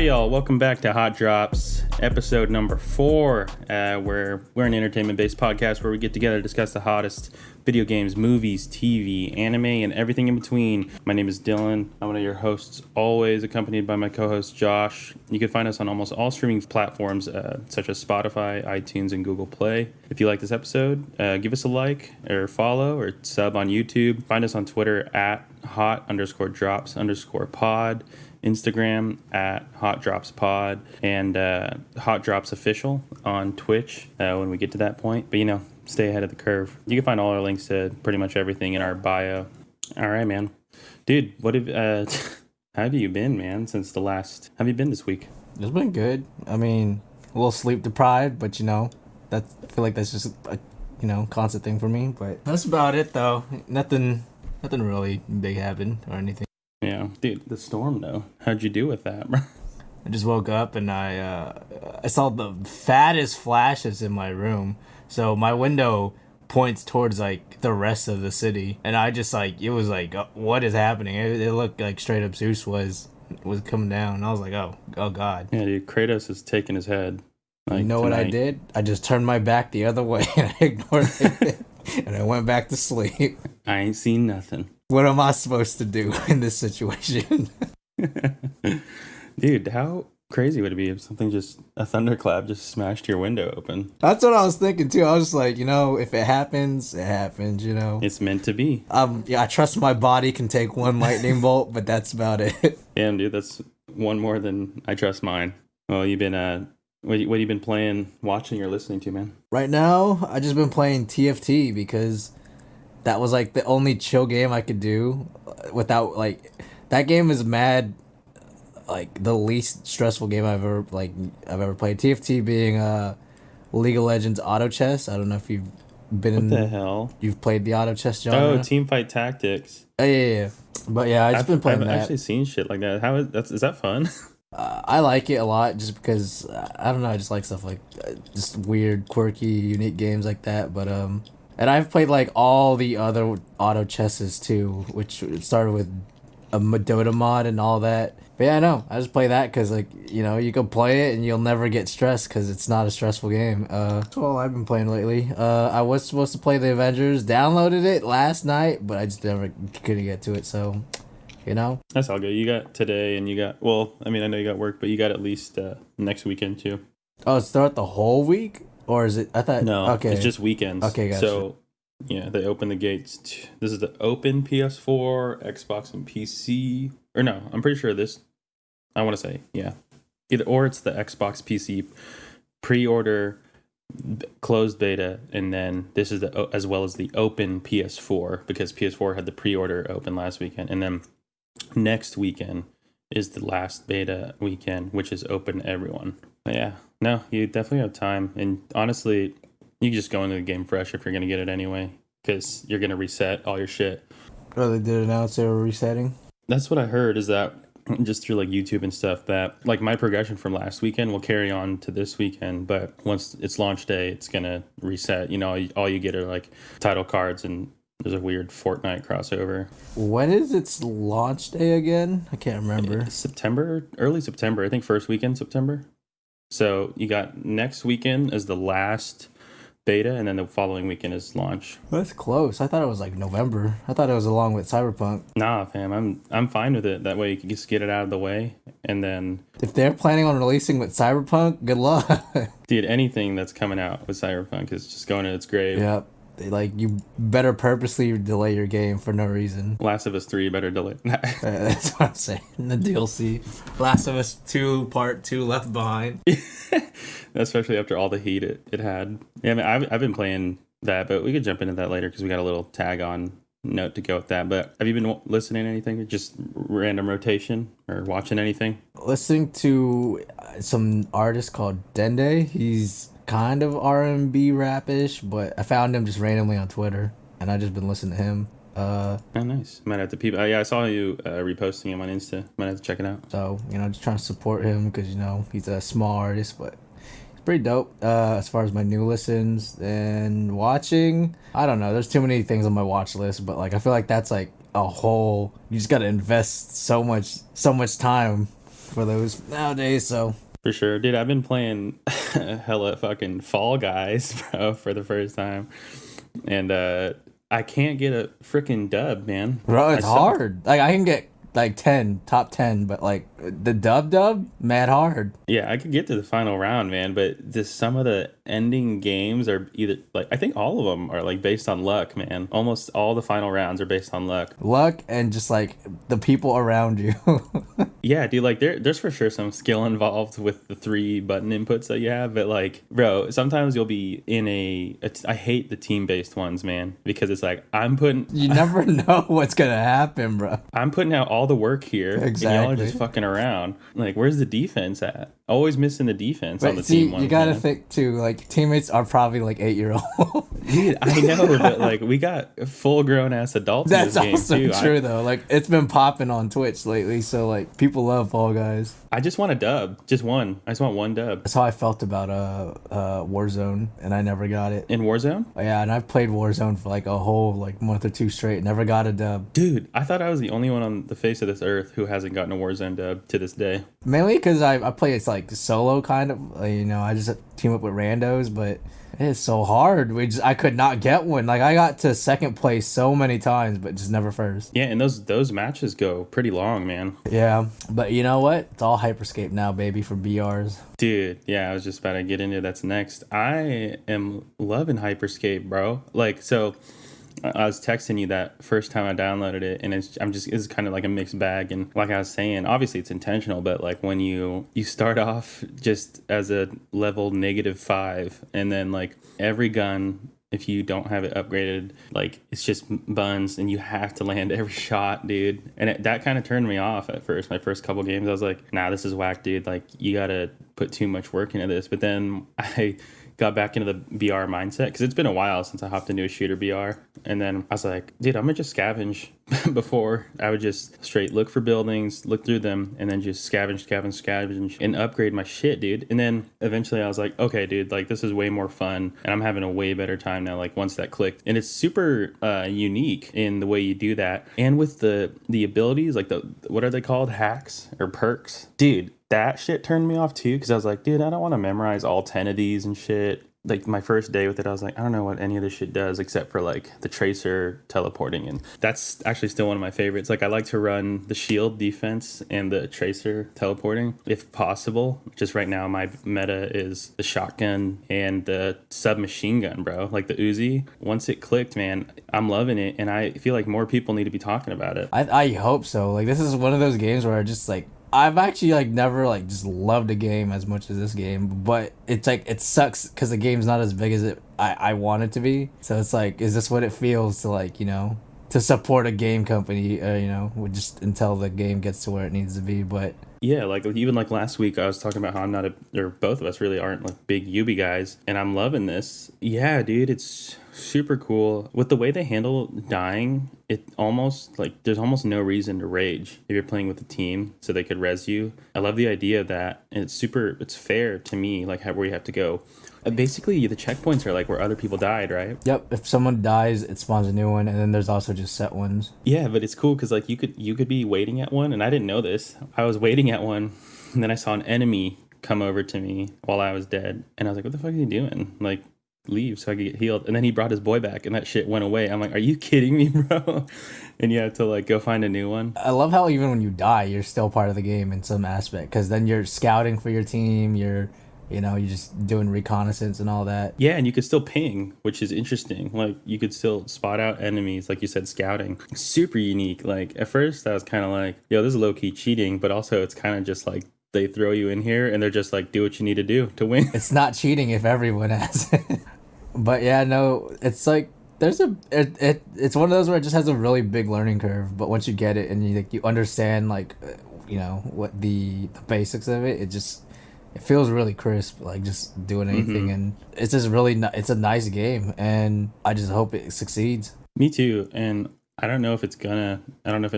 Howdy, y'all. Welcome back to Hot Drops, episode number 4, where we're an entertainment-based podcast where we get together to discuss the hottest video games, movies, TV, anime, and everything in between. My name is Dylan. I'm one of your hosts, always accompanied by my co-host, Josh. You can find us on almost all streaming platforms, such as Spotify, iTunes, and Google Play. If you like this episode, give us a like, or follow, or sub on YouTube. Find us on Twitter at hot_drops_pod. Instagram at Hot Drops Pod, and Hot Drops Official on Twitch when we get to that point. But stay ahead of the curve. You can find all our links to pretty much everything in our bio. All right, man. Dude, what have how have you been, man, since the last... How have you been this week? It's been good. I mean, a little sleep deprived, but I feel like that's just a constant thing for me. But that's about it, though. Nothing really big happened or anything. Yeah, dude, the storm, though. How'd you do with that, bro? I just woke up and I saw the fattest flashes in my room. So my window points towards the rest of the city, and I just it was what is happening? It looked like straight up Zeus was coming down. And I was like, oh god. Yeah, dude, Kratos is taking his head. You know what I did? I just turned my back the other way and I ignored it, and I went back to sleep. I ain't seen nothing. What am I supposed to do in this situation? Dude, how crazy would it be if a thunderclap just smashed your window open? That's what I was thinking too. I was just like, if it happens, it happens, It's meant to be. I trust my body can take one lightning bolt, but that's about it. Damn, dude, that's one more than I trust mine. Well, you've been, what have you been playing, watching, or listening to, man? Right now, I just been playing TFT because that was the only chill game I could do without that game is mad, the least stressful game I've ever played. TFT being League of Legends auto chess. I don't know if you've been What the hell? You've played the auto chess genre. Oh, Teamfight Tactics. Oh yeah. But yeah, I've been playing that. I've actually seen shit like that. Is that fun? I like it a lot just because I don't know. I just like stuff just weird, quirky, unique games like that. But and I've played all the other auto chesses too, which started with a Dota mod and all that. But yeah, I know. I just play that because you can play it and you'll never get stressed because it's not a stressful game. That's all I've been playing lately. I was supposed to play the Avengers, downloaded it last night, but I just never couldn't get to it. So, That's all good. You got today, and you got I know you got work, but you got at least next weekend too. Oh, it's throughout the whole week? Or is it? I thought... No, okay. It's just weekends. Okay, gotcha. So, yeah, they open the gates. This is the open PS4, Xbox, and PC. Or no, I'm pretty sure this... I want to say, yeah. Or it's the Xbox PC pre-order, closed beta, and then this is as well as the open PS4, because PS4 had the pre-order open last weekend. And then next weekend is the last beta weekend, which is open to everyone. But yeah, no, you definitely have time. And honestly, you can just go into the game fresh if you're going to get it anyway, because you're going to reset all your shit. Oh, they did announce they were resetting? That's what I heard, is that just through YouTube and stuff, that my progression from last weekend will carry on to this weekend, but once it's launch day, it's going to reset. All you get are title cards, and there's a weird Fortnite crossover. When is its launch day again? I can't remember. September, early September. I think first weekend September. So you got next weekend as the last beta, and then the following weekend is launch. That's close. I thought it was November. I thought it was along with Cyberpunk. Nah, fam, I'm fine with it. That way you can just get it out of the way, and then... If they're planning on releasing with Cyberpunk, good luck. Dude, anything that's coming out with Cyberpunk is just going to its grave. Yep. You better purposely delay your game for no reason. Last of Us 3 better delay. That's what I'm saying. The DLC. Last of Us 2 Part 2 Left Behind. Especially after all the heat it had. Yeah, I've been playing that, but we could jump into that later because we got a little tag on note to go with that. But have you been listening to anything? Just random rotation or watching anything? Listening to some artist called Dende. He's kind of R&B rap-ish, but I found him just randomly on Twitter, and I just been listening to him. Oh, nice. Might have to peep. Yeah, I saw you reposting him on Insta. Might have to check it out. So, just trying to support him because, he's a small artist, but it's pretty dope. As far as my new listens and watching, I don't know. There's too many things on my watch list, but I feel like that's a whole. You just got to invest so much time for those nowadays. So For sure, dude. I've been playing hella fucking Fall Guys, bro, for the first time, and I can't get a freaking dub, man. bro, I it's suck. hard. Like I can get like 10, top 10, but like the dub, mad hard. Yeah, I could get to the final round, man, but just some of the ending games are either like I think all of them are like based on luck, man. Almost all the final rounds are based on luck. Luck and just like the people around you. Yeah, dude, like there's for sure some skill involved with the 3 button inputs that you have, but like, bro, sometimes you'll be in I hate the team-based ones, man, because it's like You never know what's gonna happen, bro. I'm putting out all the work here, and y'all are Exactly. just fucking around. Like, where's the defense at? Always missing the defense on the But see, team ones, you gotta man. think too. Like teammates are probably like 8-year-old. Dude, I know, but like we got full grown ass adults in That's this game also too. true though. Like it's been popping on Twitch lately, so like people love Fall Guys. I just want a dub, just one. I just want one dub That's how I felt about Warzone, and I never got it. in Warzone. Yeah, and I've played Warzone for like a whole like month or two straight, never got a dub. Dude, I thought I was the only one on the face of this earth who hasn't gotten a Warzone dub to this day. Mainly because I play it's like solo kind of. You know, I just team up with randos, but it is so hard. I could not get one. Like I got to second place so many times, but just never first. Yeah, and those matches go pretty long, man. Yeah, but you know what? It's all Hyperscape now, baby, for BRs. Dude, yeah, I was just about to get into that's next. I am loving Hyperscape, bro. Like, so I was texting you that first time I downloaded it, and it's kind of like a mixed bag. And like I was saying, obviously it's intentional, but like when you start off just as a level -5, and then like every gun, if you don't have it upgraded, like it's just buns, and you have to land every shot, dude. And that kind of turned me off at first. My first couple games, I was like, nah, this is whack, dude. Like you gotta put too much work into this. But then I got back into the BR mindset because it's been a while since I hopped into a shooter BR. And then I was like, dude, I'm gonna just scavenge. Before I would just straight look for buildings, look through them, and then just scavenge and upgrade my shit, dude. And then eventually I was like, okay, dude, like this is way more fun, and I'm having a way better time now. Like once that clicked, and it's super unique in the way you do that, and with the abilities, like what are they called, hacks or perks, dude. That shit turned me off too, because I was like, dude, I don't want to memorize all 10 of these and shit. Like my first day with it, I was like, I don't know what any of this shit does except for like the tracer teleporting, and that's actually still one of my favorites. Like I like to run the shield defense and the tracer teleporting if possible. Just right now my meta is the shotgun and the submachine gun, bro. Like the Uzi. Once it clicked, man, I'm loving it, and I feel like more people need to be talking about it. I hope so. Like this is one of those games where I just like I've actually like never like just loved a game as much as this game, but it's like it sucks because the game's not as big as I want it to be. So it's like, is this what it feels to like, you know, to support a game company, you know, just until the game gets to where it needs to be. But yeah, like even like last week I was talking about how I'm not or both of us really aren't like big Yubi guys, and I'm loving this. Yeah, dude, it's super cool with the way they handle dying. It almost like there's almost no reason to rage if you're playing with a team, so they could res you. I love the idea of that, and it's fair to me, like where you have to go. Basically, the checkpoints are like where other people died, right? yep, if someone dies, it spawns a new one, and then there's also just set ones. Yeah, but it's cool because like you could be waiting at one, and I didn't know this. I was waiting at one, and then I saw an enemy come over to me while I was dead, and I was like, "What the fuck are you doing?" Like, leave so I could get healed. And then he brought his boy back, and that shit went away. I'm like, "Are you kidding me, bro?" And you have to like go find a new one. I love how even when you die, you're still part of the game in some aspect, because then you're scouting for your team. You're just doing reconnaissance and all that. Yeah, and you could still ping, which is interesting. Like, you could still spot out enemies, like you said, scouting. Super unique. Like, at first, I was kind of like, yo, this is low-key cheating, but also it's kind of just like they throw you in here, and they're just like, do what you need to do to win. It's not cheating if everyone has it. But yeah, no, it's like, it's one of those where it just has a really big learning curve, but once you get it and you understand, like, what the basics of it, it feels really crisp, like just doing anything. And it's just it's a nice game, and I just hope it succeeds. Me too, and I don't know if it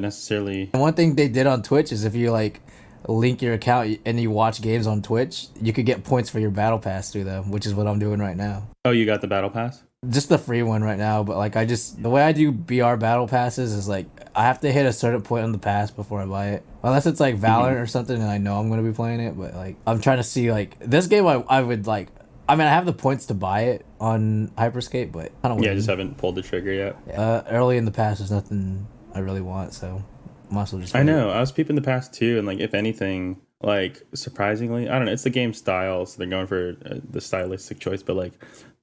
necessarily... And one thing they did on Twitch is if you like link your account and you watch games on Twitch, you could get points for your battle pass through them, which is what I'm doing right now. Oh, you got the battle pass? Just the free one right now, but like the way I do BR battle passes is like I have to hit a certain point on the pass before I buy it. Unless it's like Valorant or something and I know I'm gonna be playing it, but like I'm trying to see like this game I would like I mean I have the points to buy it on Hyperscape, but I don't Yeah, I just haven't pulled the trigger yet. early in the pass there's nothing I really want, so might as well just I wait. know. I was peeping the past too, and like if anything, like surprisingly, I don't know. It's the game style, so they're going for the stylistic choice. But like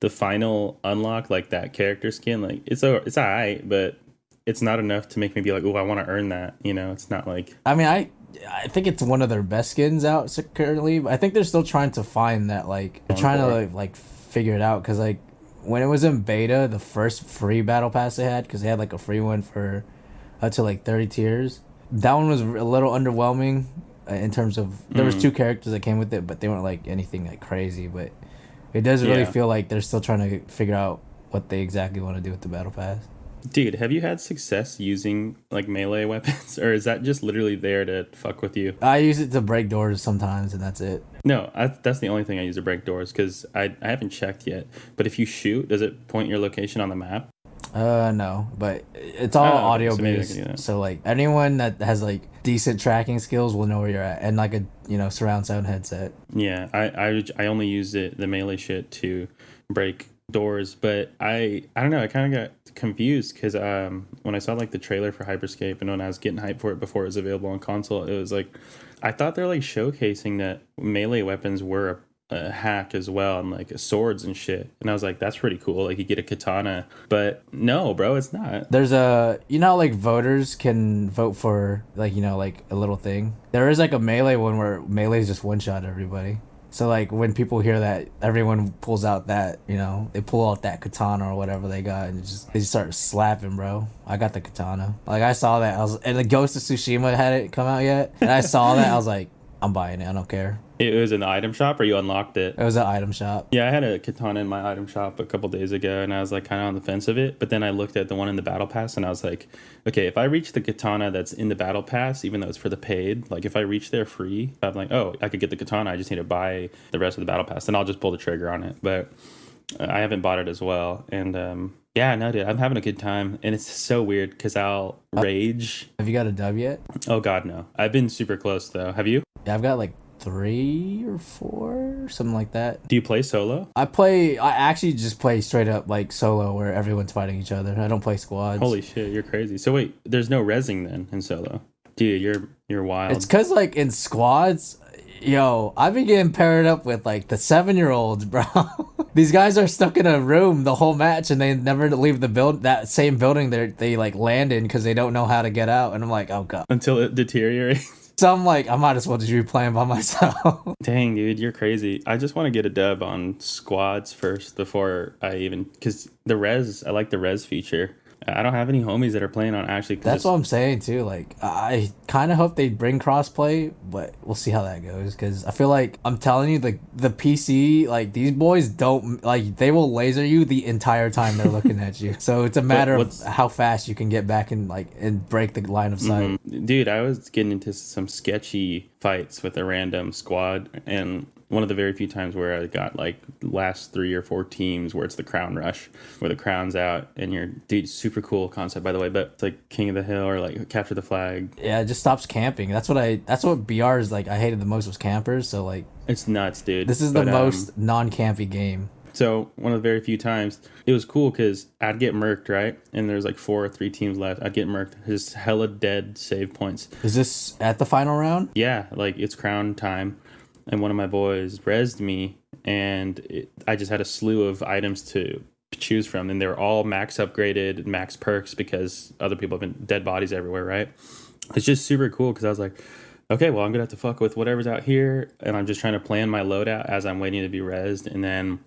the final unlock, like that character skin, like it's alright, but it's not enough to make me be like, oh, I want to earn that. You know, it's not like. I mean I think it's one of their best skins out currently, but I think they're still trying to find that like they're trying to like figure it out because like when it was in beta, the first free battle pass they had, because they had like a free one for up to like 30 tiers. That one was a little underwhelming in terms of there was two characters that came with it, but they weren't like anything like crazy. But it does really feel like they're still trying to figure out what they exactly want to do with the battle pass. Dude, have you had success using like melee weapons, or is that just literally there to fuck with you? I use it to break doors sometimes, and that's it. No, that's the only thing I use to break doors because I haven't checked yet. But if you shoot, does it point your location on the map? No, but it's all audio so maybe I can do based. that. So like anyone that has like decent tracking skills will know where you're at, and like a surround sound headset. Yeah, I only use the melee shit to break doors, but I don't know. I kind of got confused because when I saw like the trailer for Hyperscape and when I was getting hyped for it before it was available on console, it was like I thought they're like showcasing that melee weapons were a hack as well and like swords and shit, and I was like that's pretty cool, like you get a katana, but no bro, it's not. There's like voters can vote for like like a little thing. There is like a melee one where melee's just one shot everybody. So like when people hear that, everyone pulls out that they pull out that katana or whatever they got, and they just start slapping, bro. I got the katana. Like I saw that, and the Ghost of Tsushima hadn't come out yet, and I saw that, I was like, I'm buying it. I don't care. It was in the item shop or you unlocked it? It was an item shop. Yeah, I had a katana in my item shop a couple days ago, and I was like kind of on the fence of it. But then I looked at the one in the battle pass, and I was like, okay, if I reach the katana that's in the battle pass, even though it's for the paid, like if I reach there free, I'm like, oh, I could get the katana. I just need to buy the rest of the battle pass, and I'll just pull the trigger on it. But I haven't bought it as well, and yeah, no, dude, I'm having a good time, and it's so weird because I'll rage. Have you got a dub yet? Oh God, no. I've been super close though. Have you? Yeah, I've got like 3 or 4, something like that. Do you play solo? I actually just play straight up like solo where everyone's fighting each other. I don't play squads. Holy shit, you're crazy. So wait, there's no rezzing then in solo? Dude, you're wild. It's cause like in squads, I've been getting paired up with like the 7-year-olds, bro. These guys are stuck in a room the whole match and they never leave that same building they like land in because they don't know how to get out. And I'm like, oh god. Until it deteriorates. So I'm like, I might as well just be playing by myself. Dang, dude, you're crazy. I just want to get a dub on squads first before I even... Because I like the res feature. I don't have any homies that are playing on actually. That's what I'm saying too. Like, I kind of hope they bring crossplay, but we'll see how that goes. Because I feel like I'm telling you, the PC, like these boys don't like they will laser you the entire time they're looking at you. So it's a matter of how fast you can get back and break the line of sight. Dude, I was getting into some sketchy fights with a random squad, and one of the very few times where I got like last 3 or 4 teams where it's the crown rush, where the crown's out and dude, super cool concept by the way, but it's like King of the Hill or like Capture the Flag. Yeah, it just stops camping. That's what BR is like. I hated the most was campers. So like, it's nuts, dude. This is the most non-campy game. So one of the very few times it was cool because I'd get murked, right? And there's like 4 or 3 teams left. I'd get murked. His hella dead save points. Is this at the final round? Yeah, like it's crown time. And one of my boys rezzed me, and I just had a slew of items to choose from, and they were all max upgraded, max perks, because other people have been dead bodies everywhere, right? It's just super cool because I was like, okay, well, I'm gonna have to fuck with whatever's out here, and I'm just trying to plan my loadout as I'm waiting to be rezzed, and then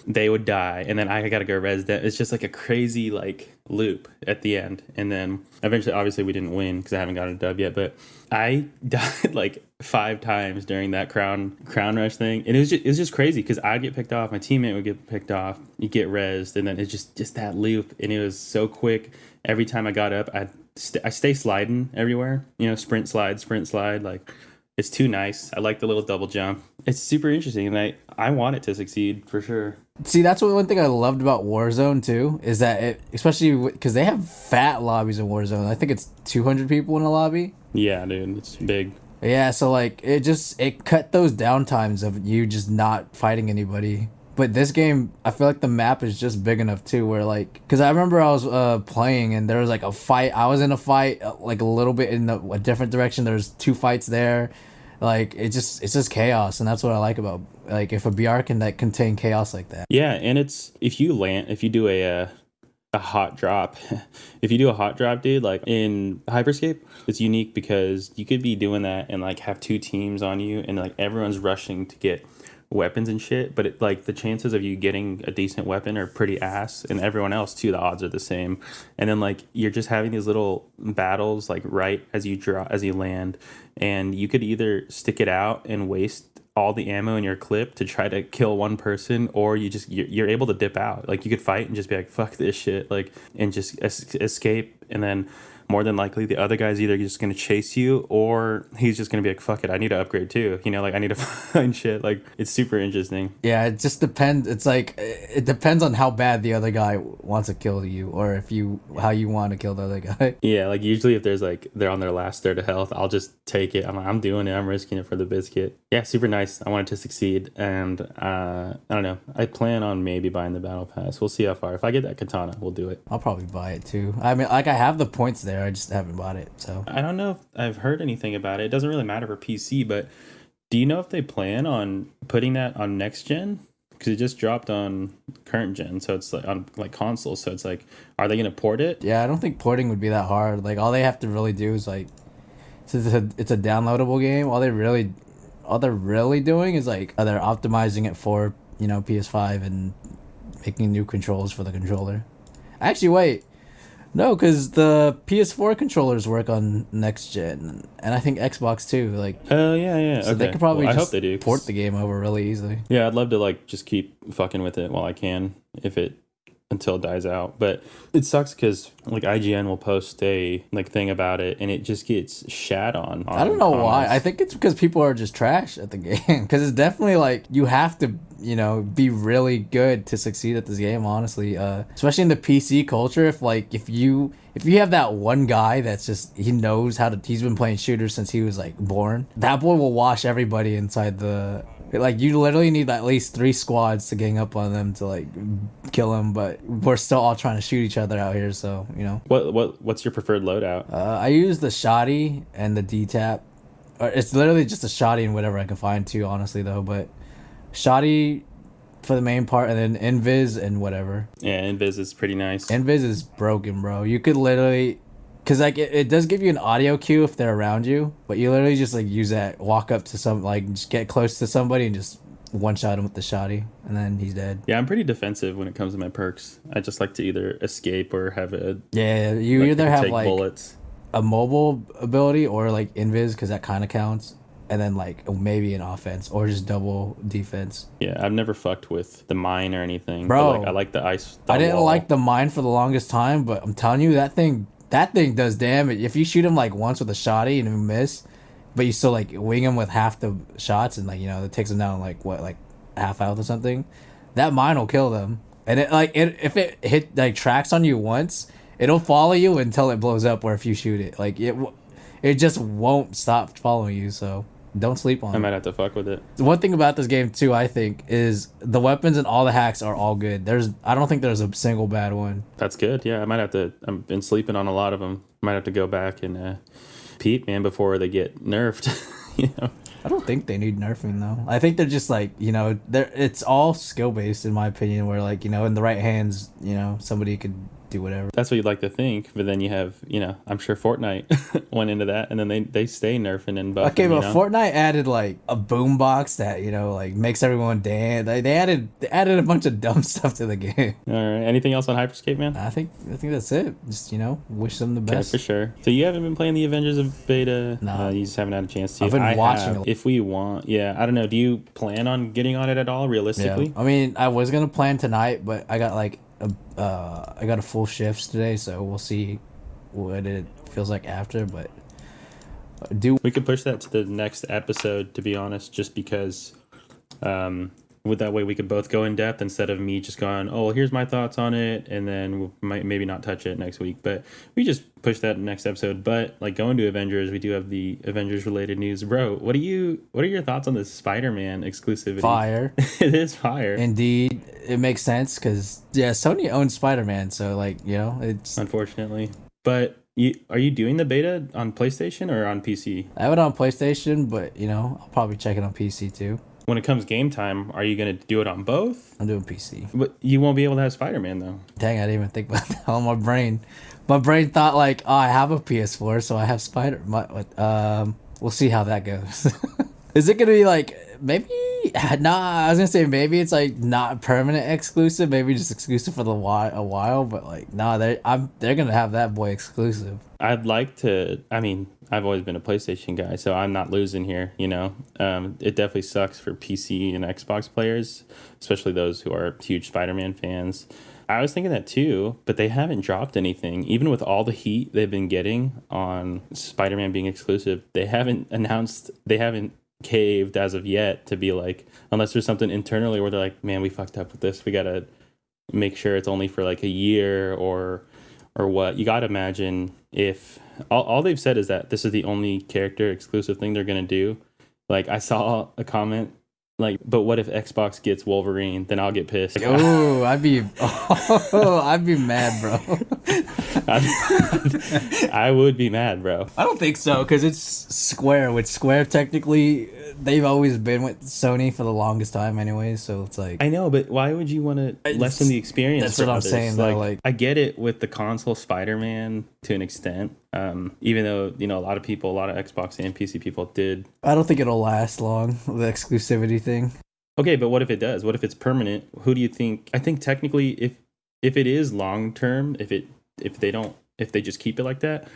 they would die, and then I gotta go res them. It's just like a crazy like loop at the end, and then eventually, obviously, we didn't win because I haven't gotten a dub yet, but I died like 5 times during that crown rush thing, and it was just crazy because I'd get picked off, my teammate would get picked off, you get rezzed, and then it's just that loop, and it was so quick. Every time I got up, I stay sliding everywhere, sprint slide, like. It's too nice. I like the little double jump. It's super interesting, and I want it to succeed for sure. See, that's one thing I loved about Warzone too, is that especially because they have fat lobbies in Warzone. I think it's 200 people in a lobby. Yeah, dude, it's big. Yeah, so like it cut those downtimes of you just not fighting anybody. But this game, I feel like the map is just big enough too, where like, because I remember I was playing and there was like a fight. I was in a fight like a little bit in a different direction. There's two fights there, like it's just chaos, and that's what I like about like if a BR can like contain chaos like that. Yeah, and it's if you do a hot drop, if you do a hot drop, dude, like in Hyperscape, it's unique because you could be doing that and like have two teams on you, and like everyone's rushing to get weapons and shit, but it, like the chances of you getting a decent weapon are pretty ass, and everyone else too, the odds are the same. And then like you're just having these little battles like right as you land, and you could either stick it out and waste all the ammo in your clip to try to kill one person, or you're able to dip out. Like you could fight and just be like, fuck this shit, like, and just escape. And then more than likely the other guy's either just going to chase you, or he's just going to be like, fuck it, I need to upgrade too, like I need to find shit. Like it's super interesting. Yeah, it just depends. It's like it depends on how bad the other guy wants to kill you, or how you want to kill the other guy. Yeah, like usually if there's like they're on their last third of health, I'll just take it. I'm doing it. I'm risking it for the biscuit. Yeah, super nice. I want it to succeed, and I don't know. I plan on maybe buying the battle pass. We'll see how far. If I get that katana, we'll do it. I'll probably buy it too. I mean, like I have the points there. I just haven't bought it. So I don't know if I've heard anything about it. It doesn't really matter for PC, but do you know if they plan on putting that on next gen? Because it just dropped on current gen, so it's like on like consoles. So it's like, are they gonna port it? Yeah, I don't think porting would be that hard. Like all they have to really do is like, since it's a downloadable game, all they're really doing is like they're optimizing it for PS5 and making new controls for the controller. Actually, wait. No, because the PS4 controllers work on next gen, and I think Xbox too. Like, oh yeah. so okay. they could probably I just hope they do, port the game over really easily. Yeah, I'd love to like just keep fucking with it while I can, until it dies out. But it sucks because like IGN will post a like thing about it, and it just gets shat on. I don't know comments. why. I think it's because people are just trash at the game. Because it's definitely like you have to, be really good to succeed at this game. Honestly, especially in the PC culture, if you have that one guy that's just he's been playing shooters since he was like born. That boy will wash everybody inside the. Like you literally need at least 3 squads to gang up on them to like kill him, but we're still all trying to shoot each other out here. So What's your preferred loadout? I use the shoddy and the D-tap. It's literally just a shoddy and whatever I can find too. Honestly though, but shoddy for the main part, and then invis and whatever. Yeah, invis is pretty nice. Invis is broken, bro. You could literally. Because like it does give you an audio cue if they're around you, but you literally just like use that, walk up to just get close to somebody and just one shot him with the shoddy, and then he's dead. Yeah, I'm pretty defensive when it comes to my perks. I just like to either escape or have you either have like bullets, a mobile ability or like invis, because that kind of counts, and then like maybe an offense or just double defense. Yeah, I've never fucked with the mine or anything, bro. But, like, I like the ice. I didn't like the mine for the longest time, but I'm telling you that thing does damage. If you shoot him like once with a shotty and you miss, but you still like wing him with half the shots, and like it takes him down like half health or something, that mine will kill them. And if it hit like tracks on you once, it'll follow you until it blows up. Or if you shoot it, like it just won't stop following you. So don't sleep on it. I might have to fuck with it. One thing about this game too, I think, is the weapons and all the hacks are all good. I don't think there's a single bad one. That's good. Yeah, I might have to. I've been sleeping on a lot of them. Might have to go back and peep, man, before they get nerfed. I don't think they need nerfing though. I think they're just like it's all skill based in my opinion. Where like in the right hands, somebody could do whatever. That's what you'd like to think, but then you have, I'm sure Fortnite went into that, and then they stay nerfing and buffing. Okay, but Fortnite added like a boombox that like makes everyone dance. They added a bunch of dumb stuff to the game. All right. Anything else on Hyperscape, man? I think that's it. Just wish them the best. Okay, for sure. So you haven't been playing the Avengers of Beta? No, you just haven't had a chance to. I've been watching it. If we want, I don't know. Do you plan on getting on it at all, realistically? Yeah. I mean, I was gonna plan tonight, but I got like I got a full shift today, so we'll see what it feels like after. But We could push that to the next episode, to be honest, just because with that way we could both go in depth instead of me just going, oh, well, here's my thoughts on it, and then we might maybe not touch it next week. But we just push that next episode. But like going to Avengers, we do have the Avengers related news, bro. What are your thoughts on this Spider-Man exclusivity? Fire. It is fire. Indeed, it makes sense because Sony owns Spider-Man, so like it's unfortunately. But are you doing the beta on PlayStation or on PC? I have it on PlayStation, but I'll probably check it on PC too. When it comes game time, are you going to do it on both? I'm doing PC. But you won't be able to have Spider-Man, though. Dang, I didn't even think about that on my brain. My brain thought like, oh, I have a PS4, so I have we'll see how that goes. Is it going to be like, maybe? Nah, I was going to say maybe it's like not permanent exclusive. Maybe just exclusive for a while. But like, nah, they're going to have that boy exclusive. I'd like to, I mean, I've always been a PlayStation guy, so I'm not losing here, It definitely sucks for PC and Xbox players, especially those who are huge Spider-Man fans. I was thinking that too, but they haven't dropped anything. Even with all the heat they've been getting on Spider-Man being exclusive, they haven't caved as of yet to be like, unless there's something internally where they're like, man, we fucked up with this. We got to make sure it's only for like a year or what. You got to imagine if all they've said is that this is the only character exclusive thing they're going to do. Like I saw a comment like, but what if Xbox gets Wolverine? Then I'll get pissed. Oh, I'd be mad, bro. I would be mad, bro. I don't think so, because it's Square. Which Square, technically, they've always been with Sony for the longest time anyway, so it's like... I know, but why would you want to lessen the experience? That's what I'm saying, though. Like, I get it with the console Spider-Man to an extent, even though, a lot of Xbox and PC people did. I don't think it'll last long, the exclusivity thing. Okay, but what if it does? What if it's permanent? Who do you think... I think technically, if it is long-term, if they just keep it like that,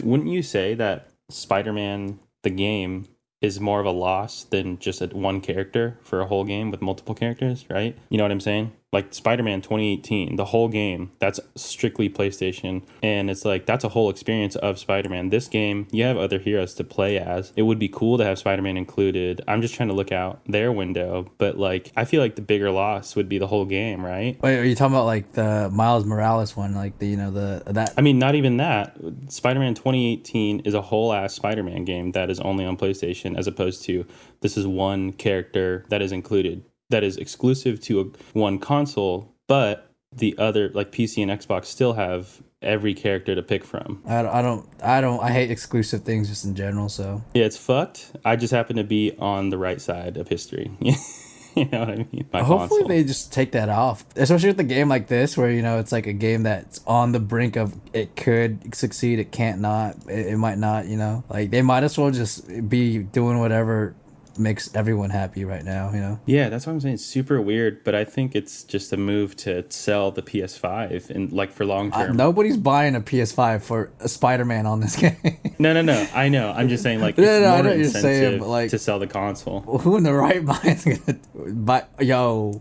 wouldn't you say that Spider-Man, the game, is more of a loss than just one character for a whole game with multiple characters, right? You know what I'm saying? Like Spider-Man 2018, the whole game, that's strictly PlayStation. And it's like, that's a whole experience of Spider-Man. This game, you have other heroes to play as. It would be cool to have Spider-Man included. I'm just trying to look out their window. But like, I feel like the bigger loss would be the whole game, right? Wait, are you talking about like the Miles Morales one? Like that? I mean, not even that. Spider-Man 2018 is a whole ass Spider-Man game that is only on PlayStation, as opposed to this is one character that is included, that is exclusive to one console, but the other, like PC and Xbox, still have every character to pick from. I hate exclusive things just in general, so. Yeah, it's fucked. I just happen to be on the right side of history. You know what I mean? Hopefully they just take that off, especially with a game like this where, it's like a game that's on the brink of it could succeed, it can't not, it might not, like they might as well just be doing whatever makes everyone happy right now, Yeah, that's what I'm saying. It's super weird, but I think it's just a move to sell the PS5 and like for long term. Nobody's buying a PS5 for a Spider-Man on this game. No. I know. I'm just saying like it's more I know what you're incentive saying, but like, to sell the console. Who in the right mind is gonna buy? Yo,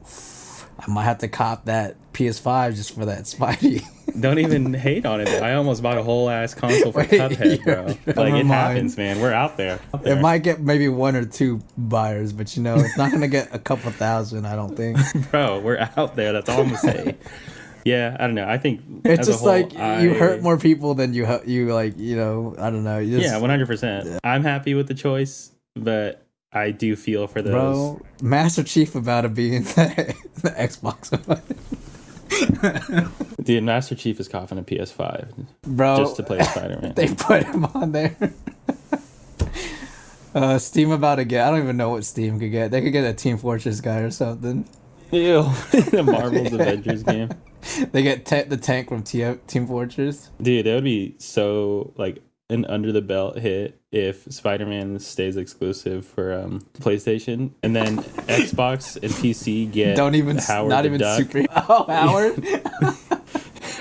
I might have to cop that PS5 just for that Spidey. Don't even hate on it. I almost bought a whole ass console for Cuphead, bro. Like it happens, man. We're out there. It might get maybe one or two buyers, but it's not gonna get a couple thousand. I don't think. Bro, we're out there. That's all I'm gonna say. Yeah, I don't know. I think it's just like you hurt more people than you like. I don't know. Yeah, 100%. I'm happy with the choice, but I do feel for those. Bro, Master Chief about to be in the Xbox One. Dude, Master Chief is coughing a PS5, bro, just to play Spider-Man. They put him on there. Steam about to get. I don't even know what Steam could get. They could get a Team Fortress guy or something. Ew, the Marvel's Avengers game. They get the tank from Team Fortress. Dude, that would be so like an under the belt hit if Spider-Man stays exclusive for PlayStation, and then Xbox and PC get Howard not the even Duck. Super. Oh, Howard.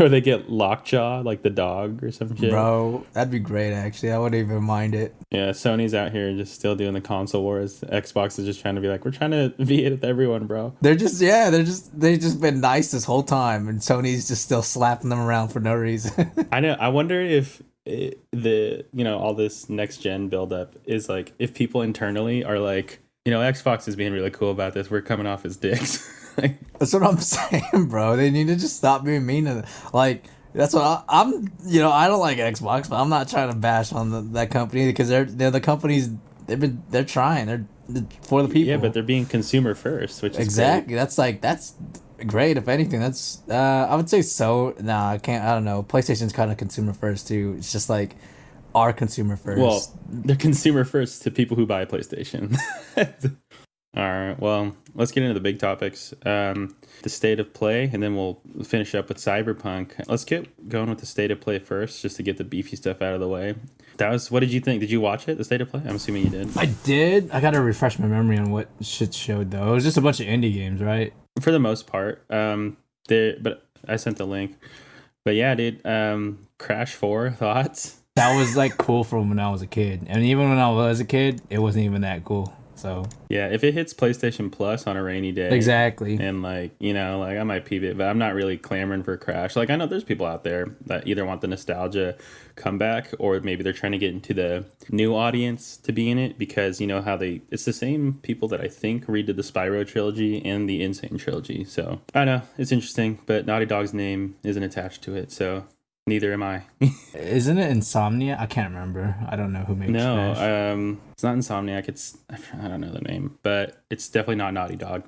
Or they get Lockjaw, like the dog or some shit. Bro, that'd be great, actually. I wouldn't even mind it. Yeah, Sony's out here just still doing the console wars. Xbox is just trying to be like, we're trying to be it with everyone, bro. They've just been nice this whole time, and Sony's just still slapping them around for no reason. I know. I wonder if the all this next gen buildup is like if people internally are like, Xbox is being really cool about this. We're coming off as dicks. Like, That's what I'm saying, bro. They need to just stop being mean to like. That's what I'm. I don't like Xbox, but I'm not trying to bash on that company because they're the companies. They're trying. They're for the people. yeah, but they're being consumer first, which is Exactly. great. That's great. If anything, that's I would say so. Nah, I can't. I don't know. PlayStation's kind of consumer first too. It's just like our consumer first. Well, they're consumer first to people who buy a PlayStation. All right. Well, let's get into the big topics. The state of play, and then we'll finish up with Cyberpunk. Let's get going with the state of play first, just to get the beefy stuff out of the way. What did you think? Did you watch it, the state of play? I'm assuming you did. I did. I gotta refresh my memory on what shit showed though. It was just a bunch of indie games, right? For the most part. But I sent the link. But yeah, dude. Crash 4 thoughts. That was like cool from when I was a kid, and even when I was a kid, it wasn't even that cool. So yeah, if it hits PlayStation Plus on a rainy day, exactly, and like I might peep it, but I'm not really clamoring for Crash. Like I know there's people out there that either want the nostalgia comeback or maybe they're trying to get into the new audience to be in it because how it's the same people that I think redid the Spyro trilogy and the Insane trilogy. So I know it's interesting, but Naughty Dog's name isn't attached to it, so neither am I. Isn't it Insomnia? I can't remember. I don't know who makes No, Crash. it's not Insomniac. I don't know the name, but it's definitely not Naughty Dog.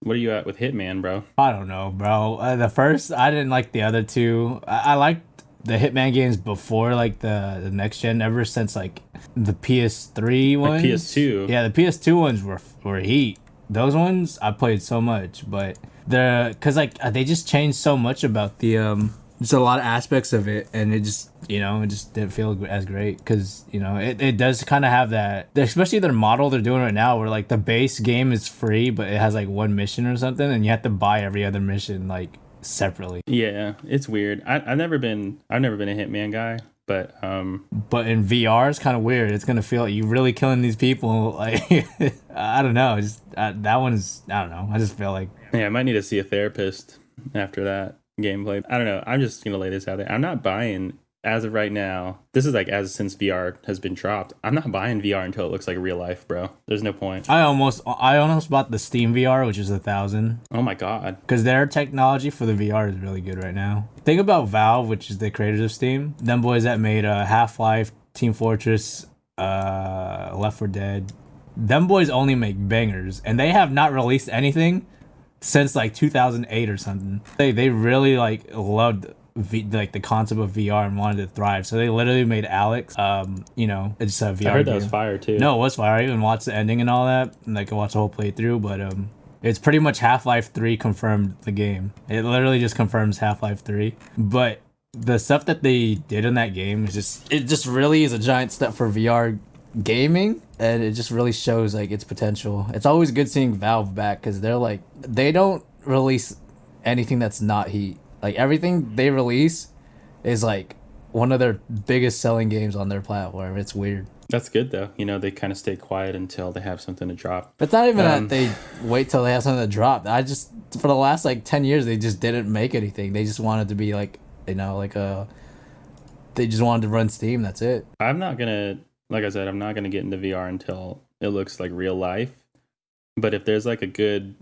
What are you at with Hitman, bro? I don't know, bro. The first, I didn't like the other two. I liked the Hitman games before, like the next gen, ever since like the PS3 ones. Like PS2. Yeah, the PS2 ones were heat. Those ones I played so much, but because like they just changed so much about the There's a lot of aspects of it, and it just didn't feel as great because it does kind of have that, especially their model they're doing right now, where like the base game is free, but it has like one mission or something, and you have to buy every other mission like separately. Yeah, it's weird. I've never been a Hitman guy, but in VR it's kind of weird. It's gonna feel like you really killing these people. Like I don't know, that one's I don't know. I just feel like yeah, I might need to see a therapist after that gameplay. I don't know. I'm just gonna lay this out there. I'm not buying as of right now. This is like since VR has been dropped. I'm not buying VR until it looks like real life, bro. There's no point. I almost bought the Steam VR, which is 1,000. Oh my god. Because their technology for the VR is really good right now. Think about Valve, which is the creators of Steam. Them boys that made Half-Life, Team Fortress, Left 4 Dead. Them boys only make bangers, and they have not released anything since like 2008 or something. They really like loved like the concept of VR and wanted to thrive. So they literally made Alex. It's a VR. I heard game. that was fire too. No, it was fire. I even watched the ending and all that, and like I watched the whole playthrough. But it's pretty much Half-Life 3 confirmed the game. It literally just confirms Half-Life 3. But the stuff that they did in that game is just really is a giant step for VR gaming, and it just really shows like its potential. It's always good seeing Valve back because they don't release anything that's not heat. Like everything they release is like one of their biggest selling games on their platform. It's weird. That's good though. They kind of stay quiet until they have something to drop. It's not even that they wait till they have something to drop. For the last like 10 years they just didn't make anything. They just wanted to be like they just wanted to run Steam. That's it. Like I said, I'm not gonna get into VR until it looks like real life. But if there's like a good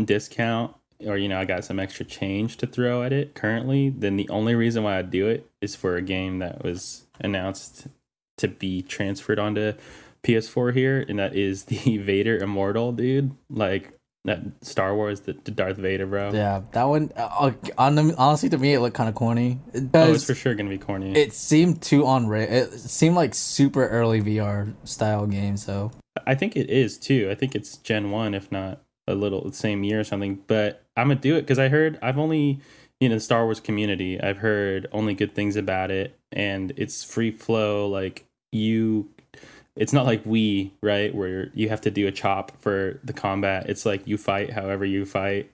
discount or I got some extra change to throw at it currently, then the only reason why I'd do it is for a game that was announced to be transferred onto PS4 here, and that is the Vader Immortal, dude. Like that Star Wars, the Darth Vader, bro. Yeah, that one. Honestly, to me, it looked kind of corny. It's for sure gonna be corny. It seemed too It seemed like super early VR style game. So I think it is too. I think it's Gen 1, if not a little the same year or something. But I'm gonna do it because I've only the Star Wars community, I've heard only good things about it, and it's free flow. Like it's not like right, where you have to do a chop for the combat. It's like you fight however you fight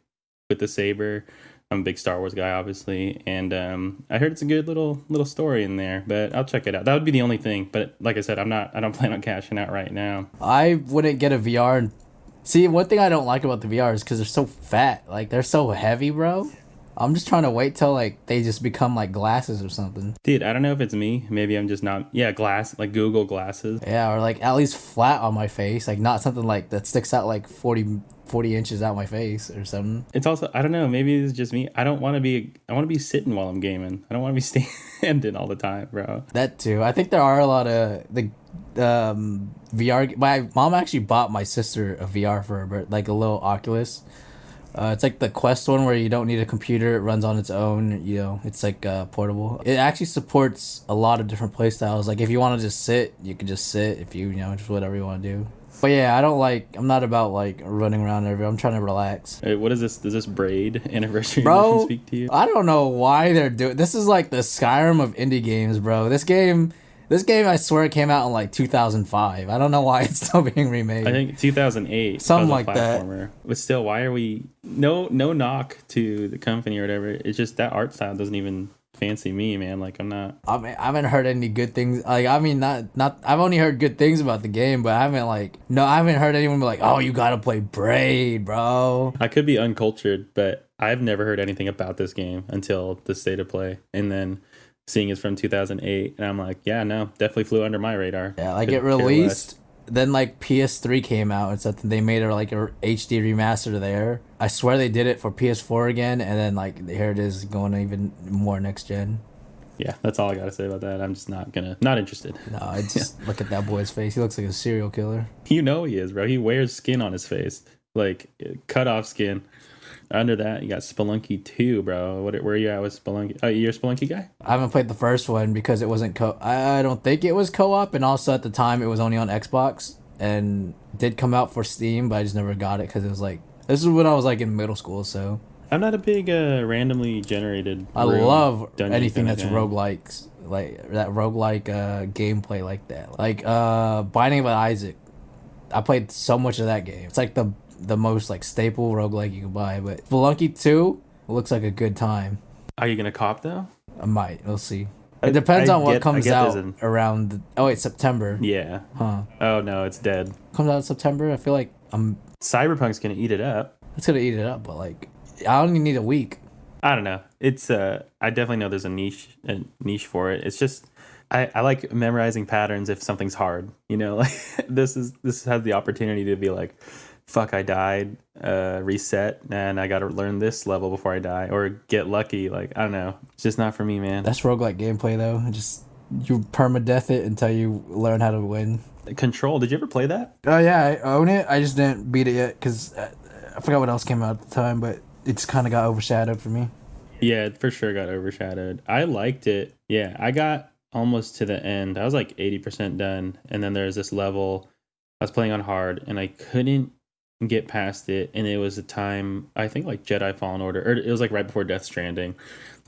with the saber. I'm a big Star Wars guy, obviously, and I heard it's a good little story in there. But I'll check it out. That would be the only thing. But like I said, I don't plan on cashing out right now. I wouldn't get a VR. See, one thing I don't like about the VR is because they're so fat. Like they're so heavy, bro. I'm just trying to wait till like they just become like glasses or something. Dude, I don't know if it's me. Maybe I'm just not. Yeah, glass, like Google glasses. Yeah, or like at least flat on my face, like not something like that sticks out like 40 inches out my face or something. It's also, I don't know, maybe it's just me. I don't want to be, I want to be sitting while I'm gaming. I don't want to be standing all the time, bro. That too. I think there are a lot of the VR. My mom actually bought my sister a VR for her, like a little Oculus. It's like the Quest one where you don't need a computer. It runs on its own. You know, it's like portable. It actually supports a lot of different play styles. Like if you want to just sit, you can just sit. If you know, just whatever you want to do. But yeah, I don't like. I'm not about like running around everywhere. I'm trying to relax. Hey, what is this? Does this Braid anniversary Bro, edition speak to you? I don't know why they're doing. This is like the Skyrim of indie games, bro. This game, I swear, came out in like 2005. I don't know why it's still being remade. I think 2008. Something like that. But still, why are we? No knock to the company or whatever. It's just that art style doesn't even fancy me, man. Like I'm not. I mean, I haven't heard any good things. Like, I mean, not. I've only heard good things about the game, but I haven't heard anyone be like, "Oh, you gotta play Braid, bro." I could be uncultured, but I've never heard anything about this game until the state of play, and then seeing it's from 2008, and I'm like, yeah, no, definitely flew under my radar. Yeah, like it released. Then like PS3 came out and something they made like a HD remaster there. I swear they did it for PS4 again, and then like here it is going even more next gen. Yeah, that's all I gotta say about that. I'm just not interested. No, I just look at that boy's face. He looks like a serial killer. You know he is, bro. He wears skin on his face, like cut off skin. Under that, you got Spelunky 2, bro. Where are you at with Spelunky? Oh, you're a Spelunky guy? I haven't played the first one because it wasn't I don't think it was co-op, and also at the time it was only on Xbox and did come out for Steam, but I just never got it because it was like this is when I was like in middle school, so I'm not a big randomly generated. I love anything that's roguelikes, like that roguelike gameplay like that, like Binding of Isaac. I played so much of that game. It's like the most like staple roguelike you can buy, but Spelunky 2 looks like a good time. Are you gonna cop though? I might. We'll see. It depends on what comes out around. Oh wait, September. Yeah. Huh. Oh no, it's dead. Comes out in September. I feel like Cyberpunk's gonna eat it up. It's gonna eat it up, but like I only need a week. I don't know. It's I definitely know there's a niche for it. It's just I like memorizing patterns if something's hard. You know, like this has the opportunity to be like, fuck, I died, reset, and I gotta learn this level before I die, or get lucky. Like, I don't know. It's just not for me, man. That's roguelike gameplay, though. Just, you permadeath it until you learn how to win. Control, did you ever play that? Oh, yeah, I own it. I just didn't beat it yet, because I forgot what else came out at the time, but it's kind of got overshadowed for me. Yeah, it for sure got overshadowed. I liked it. Yeah, I got almost to the end. I was like 80% done, and then there's this level I was playing on hard, and I couldn't get past it, and it was a time, I think like Jedi Fallen Order, or it was like right before Death Stranding,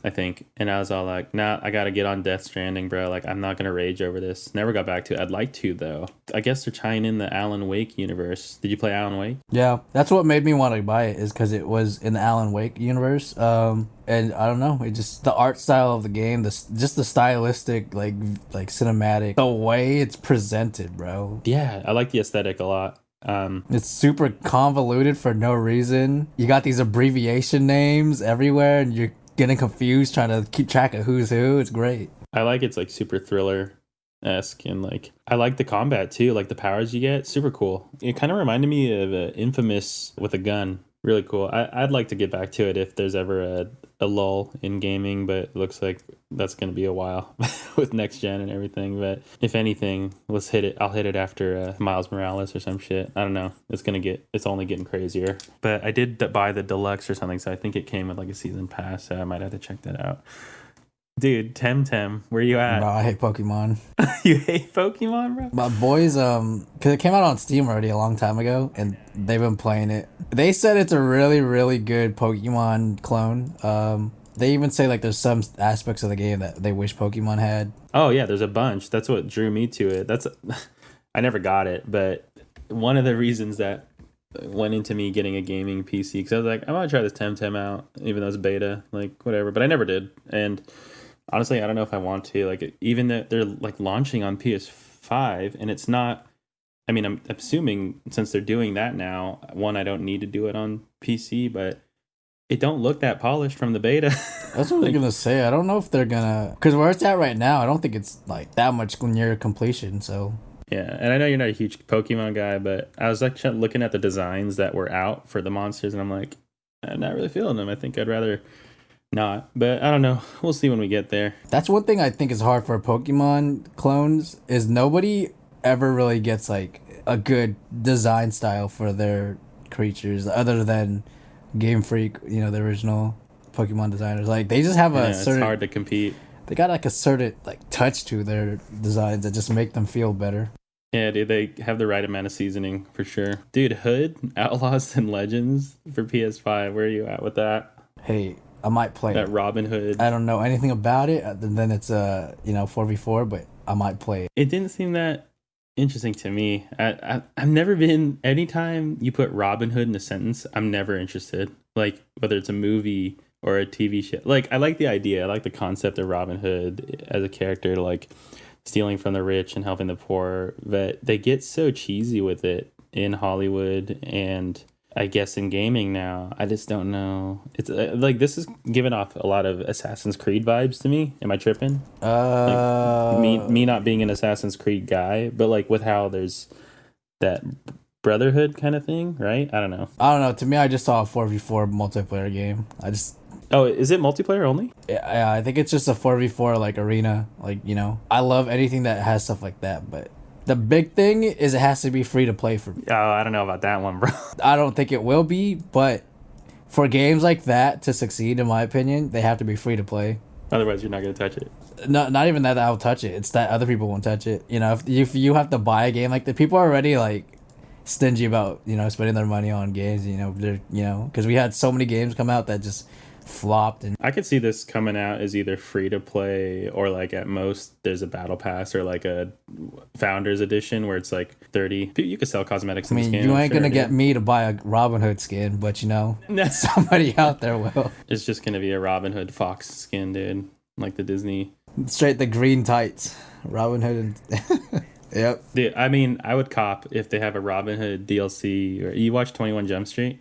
I think, and I was all like, nah, I gotta get on Death Stranding, bro. Like, I'm not gonna rage over this. Never got back to it. I'd like to, though. I guess they're tying in the Alan Wake universe. Did you play Alan Wake? Yeah, that's what made me want to buy it, is because it was in the Alan Wake universe. And I don't know, it just, the art style of the game, just the stylistic, like cinematic, the way it's presented, bro. Yeah, I like the aesthetic a lot. It's super convoluted for no reason. You got these abbreviation names everywhere, and you're getting confused trying to keep track of who's who. It's great. I like it's like super thriller-esque, and like I like the combat too, like the powers you get, super cool. It kind of reminded me of Infamous with a gun. Really cool. I'd like to get back to it if there's ever a lull in gaming, but it looks like that's going to be a while with next gen and everything. But if anything, let's hit it. I'll hit it after Miles Morales or some shit. I don't know. It's only getting crazier. But I did buy the deluxe or something, so I think it came with like a season pass. So I might have to check that out. Dude, Temtem, where you at? Bro, I hate Pokemon. You hate Pokemon, bro? My boys, because it came out on Steam already a long time ago, and they've been playing it. They said it's a really, really good Pokemon clone. They even say like there's some aspects of the game that they wish Pokemon had. Oh yeah, there's a bunch. That's what drew me to it. I never got it, but one of the reasons that went into me getting a gaming PC, because I was like, I want to try this Temtem out, even though it's beta, like whatever. But I never did, and honestly, I don't know if I want to. Like, even that they're like launching on PS5, and it's not. I mean, I'm assuming since they're doing that now, one, I don't need to do it on PC, but it don't look that polished from the beta. That's what I was gonna say. I don't know if they're gonna, because where it's at right now, I don't think it's like that much near completion. So Yeah, and I know you're not a huge Pokemon guy, but I was like looking at the designs that were out for the monsters, and I'm like, I'm not really feeling them. I think I'd rather not, but I don't know. We'll see when we get there. that's one thing I think is hard for Pokemon clones is nobody ever really gets like a good design style for their creatures other than Game Freak, you know, the original Pokemon designers. Like they just have a It's certain, hard to compete. they got like a certain like touch to their designs that just make them feel better. Yeah, dude, they have the right amount of seasoning for sure. Dude, Hood, Outlaws, and Legends for PS5. Where are you at with that? Hey, I might play That it. Robin Hood. I don't know anything about it other than it's you know, 4v4, but I might play it. It didn't seem that interesting to me. I've never been. Anytime you put Robin Hood in a sentence, I'm never interested. Like whether it's a movie or a TV show. Like I like the idea. I like the concept of Robin Hood as a character, like stealing from the rich and helping the poor. But they get so cheesy with it in Hollywood and I guess in gaming now. I just don't know. It's like this is giving off a lot of Assassin's Creed vibes to me. Am I tripping? Like, me not being an Assassin's Creed guy, but like with how there's that brotherhood kind of thing, right? I don't know. To me, I just saw a 4v4 multiplayer game. Oh, is it multiplayer only? Yeah, I think it's just a 4v4 like arena. Like, you know, I love anything that has stuff like that, but the big thing is it has to be free to play for me. Oh, I don't know about that one, bro. I don't think it will be, but for games like that to succeed, in my opinion, they have to be free to play. Otherwise, you're not gonna touch it. No, not even that I'll touch it. It's that other people won't touch it. You know, if you have to buy a game like that, people are already like stingy about, you know, spending their money on games. You know, they're, you know, because we had so many games come out that just flopped. And I could see this coming out as either free to play or like at most there's a battle pass or like a founders edition where it's like 30. You could sell cosmetics in this game. You ain't gonna get me to buy a Robin Hood skin, but you know, somebody out there will. It's just gonna be a Robin Hood fox skin, dude, like the Disney. Straight the green tights, Robin Hood. And yep. Dude, I mean, I would cop if they have a Robin Hood DLC. Or you watch 21 Jump Street.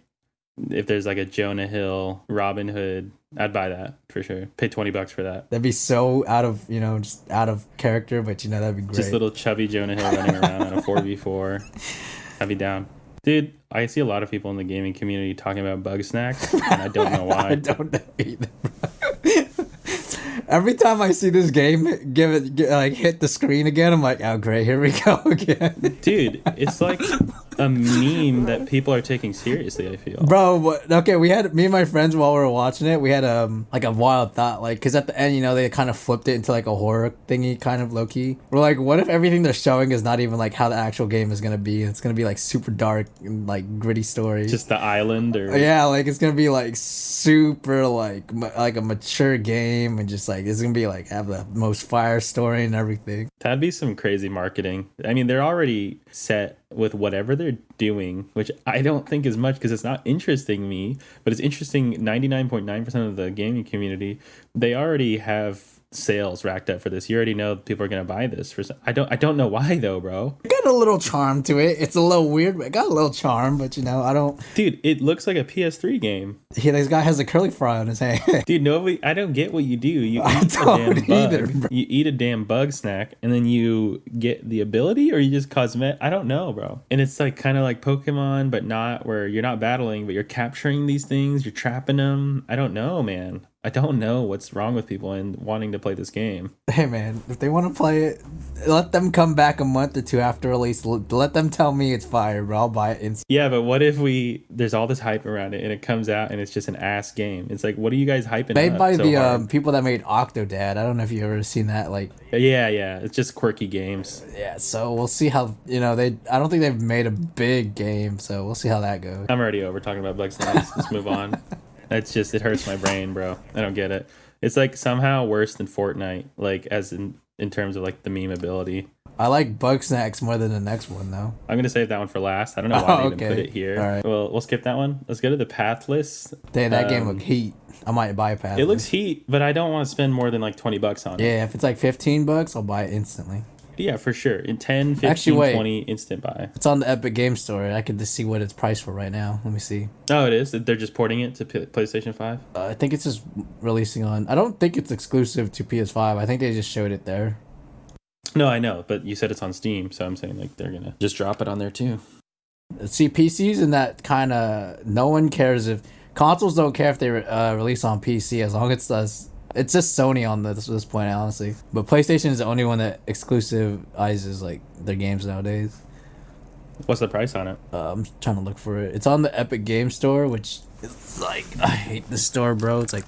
If there's like a Jonah Hill Robin Hood, I'd buy that for sure. Pay $20 for that. That'd be so out of, you know, just out of character, but you know, that'd be great. Just little chubby Jonah Hill running around on a 4v4. I'd be down. Dude, I see a lot of people in the gaming community talking about bug snacks, and I don't know why. I don't know either. Every time I see this game hit the screen again, I'm like, oh great, here we go again. Dude, it's like a meme that people are taking seriously, I feel. Bro, okay, we had, me and my friends while we were watching it, we had like a wild thought, like, because at the end, you know, they kind of flipped it into like a horror thingy, kind of low-key. We're like, what if everything they're showing is not even like how the actual game is going to be? It's going to be like super dark and like gritty story. Just the island or... Yeah, like it's going to be like super like a mature game and just like, it's going to be like have the most fire story and everything. That'd be some crazy marketing. I mean, they're already set with whatever they're doing, which I don't think is much because it's not interesting me, but it's interesting 99.9% of the gaming community. They already have sales racked up for this. You already know people are going to buy this. I don't know why though, bro. It got a little charm to it. It's a little weird, but it got a little charm, but you know, I don't... Dude, it looks like a PS3 game. Yeah, this guy has a curly fry on his hand. Dude, I don't get what you do. You I eat a don't damn bug. either, bro. You eat a damn bug snack and then you get the ability, or you just cosmet. I don't know, bro. And it's like kind of like Pokemon, but not where you're not battling, but you're capturing these things, you're trapping them. I don't know, man. I don't know what's wrong with people and wanting to play this game. Hey man, if they want to play it, let them come back a month or two after release. Let them tell me it's fire, bro. I'll buy it instantly. Yeah, but what if there's all this hype around it and it comes out and it's just an ass game? It's like, what are you guys hyping Made up by so the hard? people that made Octodad. I don't know if you ever seen that. Like, Yeah, it's just quirky games. yeah. So we'll see how, you know, I don't think they've made a big game, so we'll see how that goes. I'm already over talking about bug snacks. Let's move on. It's just, it hurts my brain, bro. I don't get it. It's like somehow worse than Fortnite, like as in terms of like the meme ability. I like Bug Snacks more than the next one though. I'm gonna save that one for last. I don't know why they even okay. put it here. All right. Well, we'll skip that one. Let's go to the Pathless. Damn, that game looked heat. I might buy a pass. It looks heat, but I don't want to spend more than like $20 on it. Yeah, if it's like $15, I'll buy it instantly. Yeah, for sure. In 10, 15, Actually, wait. 20 instant buy. It's on the Epic Game Store. I could just see what it's priced for right now. Let me see. Oh, it is? They're just porting it to PlayStation 5? I think it's just releasing on. I don't think it's exclusive to PS5. I think they just showed it there. No, I know, but you said it's on Steam, so I'm saying like they're gonna just drop it on there too. See, PCs and that kind of no one cares if consoles don't care if they release on PC as long as it's just Sony on this point, honestly. But PlayStation is the only one that exclusivizes like their games nowadays. What's the price on it? I'm trying to look for it. It's on the Epic Game Store, which is like I hate this store, bro. It's like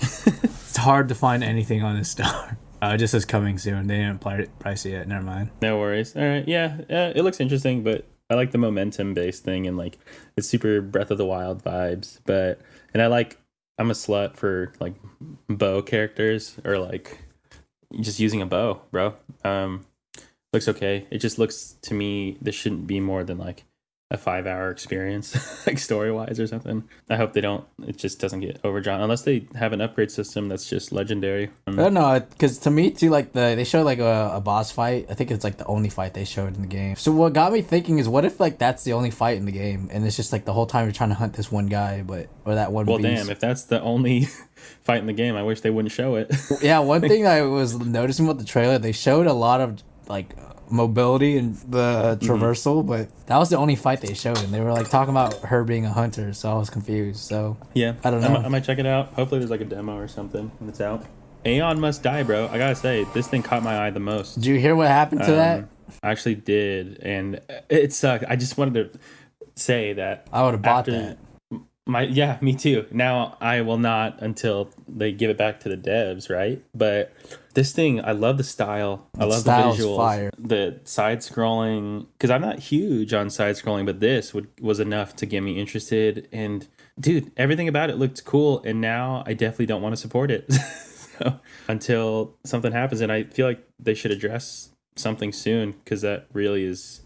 it's hard to find anything on this store. It just says coming soon. They didn't price it yet. Never mind. No worries. All right, yeah, it looks interesting, but I like the momentum based thing and like it's super Breath of the Wild vibes. But and I'm a slut for like bow characters or like just using a bow, bro. Looks okay. It just looks to me this shouldn't be more than like a 5-hour experience, like story wise or something. I hope it just doesn't get overdrawn unless they have an upgrade system that's just legendary. I don't know, because to me too, like they showed like a boss fight. I think it's like the only fight they showed in the game. So what got me thinking is, what if like that's the only fight in the game, and it's just like the whole time you're trying to hunt this one guy, or that one. Well, beast. damn, if that's the only fight in the game, I wish they wouldn't show it. Yeah, one thing I was noticing with the trailer, they showed a lot of like mobility and the traversal, but that was the only fight they showed, and they were like talking about her being a hunter, so I was confused. So yeah, I don't know. I might check it out. Hopefully there's like a demo or something when it's out. Aeon Must Die, bro. I gotta say, this thing caught my eye the most. Did you hear what happened to that? I actually did, and it sucked. I just wanted to say that I would have bought that. Me too. Now I will not until they give it back to the devs, right? But this thing, I love the style. I love the visuals. Fire. The side scrolling, because I'm not huge on side scrolling, but this was enough to get me interested. And dude, everything about it looked cool. And now I definitely don't want to support it. So, until something happens, and I feel like they should address something soon, because that really it's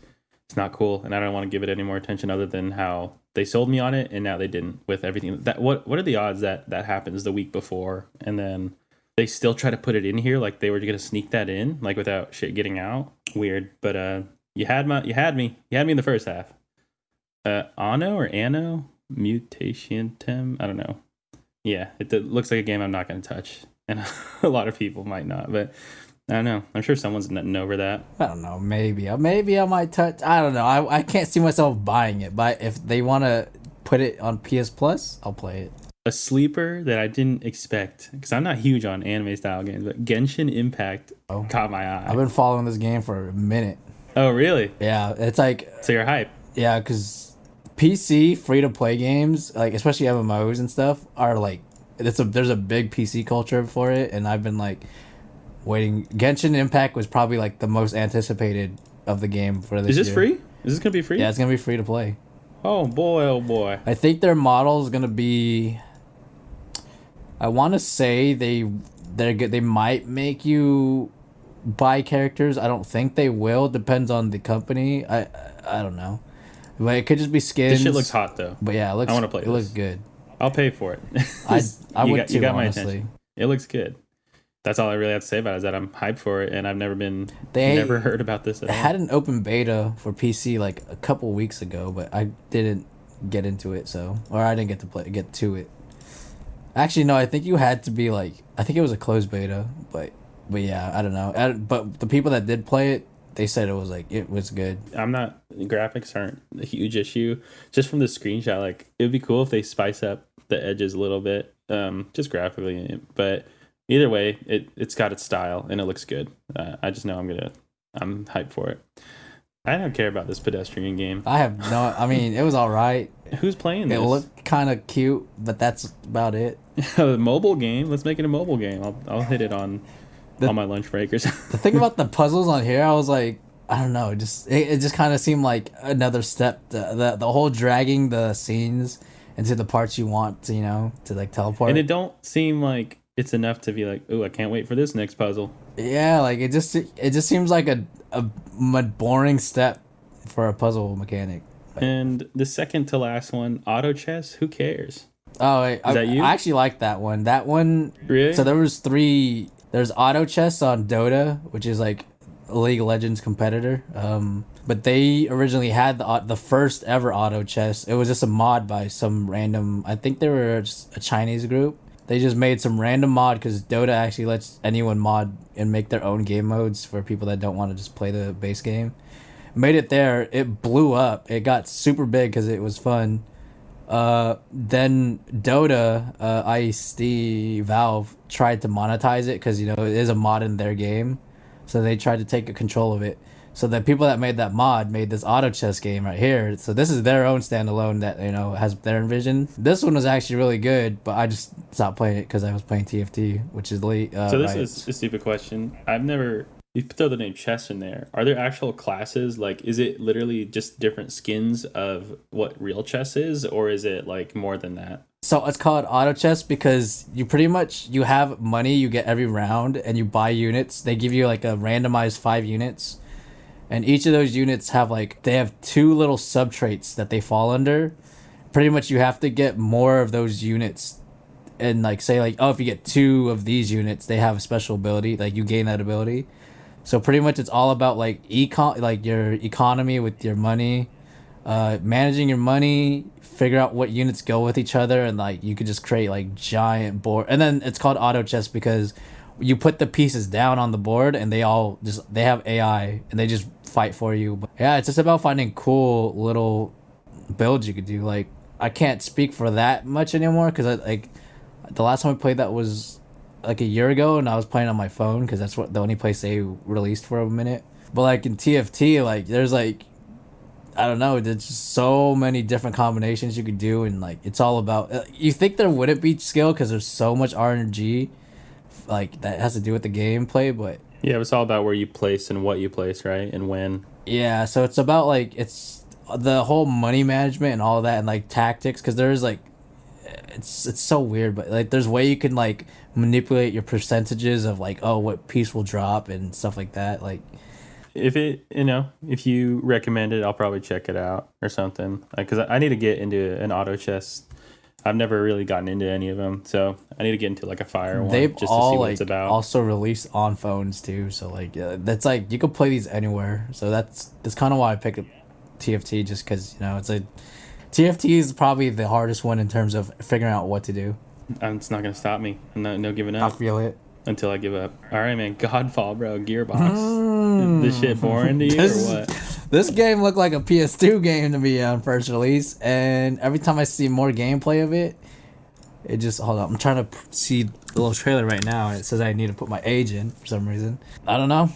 not cool, and I don't want to give it any more attention other than how they sold me on it, and now they didn't with everything. What are the odds that happens the week before, and then they still try to put it in here like they were gonna sneak that in, like without shit getting out? Weird. But you had me in the first half. Anno Mutation Tem, I don't know. Yeah, it looks like a game I'm not gonna touch, and a lot of people might not, but I don't know. I'm sure someone's nutting over that. I don't know. Maybe I might touch. I don't know. I can't see myself buying it, but if they want to put it on PS Plus, I'll play it. A sleeper that I didn't expect, because I'm not huge on anime style games, but Genshin Impact caught my eye. I've been following this game for a minute. Oh, really? Yeah, it's like... So you're hype? Yeah, because PC free-to-play games, like especially MMOs and stuff, are like... there's a big PC culture for it, and I've been like... waiting. Genshin Impact was probably like the most anticipated of the game for this year. Is this free? Is this gonna be free? Yeah, it's gonna be free to play. Oh boy. I think their model is gonna be, I want to say they might make you buy characters. I don't think they will. Depends on the company. I don't know. But it could just be skins. This shit looks hot though. But yeah, it looks. I want to play. It looks good. I'll pay for it. I would too. You got my honestly. attention. It looks good. That's all I really have to say about it, is that I'm hyped for it, and I've never heard about this at all. They had an open beta for PC like a couple weeks ago, but I didn't get into it, I didn't get to it. Actually, no, I think you had to be like, I think it was a closed beta, but yeah, I don't know. But the people that did play it, they said it was good. Graphics aren't a huge issue. Just from the screenshot, like it would be cool if they spice up the edges a little bit, just graphically, but. Either way, it's got its style and it looks good. I just know I'm hyped for it. I don't care about this pedestrian game. I mean, it was all right. Who's playing this? It looked kind of cute, but that's about it. A mobile game? Let's make it a mobile game. I'll hit it on my lunch break or something. The thing about the puzzles on here, I was like, I don't know, it just kind of seemed like another step. The whole dragging the scenes into the parts you want to, to like teleport. And it don't seem like it's enough to be like, oh, I can't wait for this next puzzle. Yeah, like it just seems like a boring step for a puzzle mechanic. And the second to last one, auto chess. Who cares? Oh, wait, is that you? I actually like that one. That one. Really? So there was 3. There's auto chess on Dota, which is like League of Legends competitor. But they originally had the first ever auto chess. It was just a mod by some random. I think they were just a Chinese group. They just made some random mod because Dota actually lets anyone mod and make their own game modes for people that don't want to just play the base game. Made it there. It blew up. It got super big because it was fun. Then Dota, ICE, Valve tried to monetize it because it is a mod in their game, so they tried to take control of it. So the people that made that mod made this auto chess game right here. So this is their own standalone that has their vision. This one was actually really good, but I just stopped playing it because I was playing TFT, which is late. So this is a stupid question. I've never. You throw the name chess in there. Are there actual classes? Like, is it literally just different skins of what real chess is, or is it like more than that? So it's called auto chess because you have money you get every round and you buy units. They give you like a randomized 5 units, and each of those units they have two little sub traits that they fall under. Pretty much you have to get more of those units, and say if you get 2 of these units, they have a special ability, like you gain that ability. So pretty much it's all about your economy with your money, managing your money, figure out what units go with each other, and you could just create giant board. And then it's called auto chess because you put the pieces down on the board and they have AI and they just fight for you. But yeah, it's just about finding cool little builds you could do. I can't speak for that much anymore because the last time I played that was a year ago, and I was playing on my phone because that's the only place they released for a minute. But in TFT, there's I don't know, there's just so many different combinations you could do, and it's all about. You think there wouldn't be skill because there's so much RNG, that has to do with the gameplay, but Yeah, it's all about where you place and what you place, right, and when. yeah. So it's about it's the whole money management and all of that, and tactics, because there's it's so weird, but there's way you can manipulate your percentages of what piece will drop and stuff like that. If you recommend it, I'll probably check it out or something. Because I need to get into an auto chess. I've never really gotten into any of them, so I need to get into a fire one They've just to all see what it's about. also released on phones too, so that's you can play these anywhere. So that's kind of why I picked up TFT, just because TFT is probably the hardest one in terms of figuring out what to do. It's not gonna stop me. No giving I up feel it. until I give up. All right, man. Godfall, bro. Gearbox. This shit boring to you or what? This game looked like a PS2 game to me on first release, and every time I see more gameplay of it, it just hold up. I'm trying to see the little trailer right now, and it says I need to put my age in for some reason. I don't know.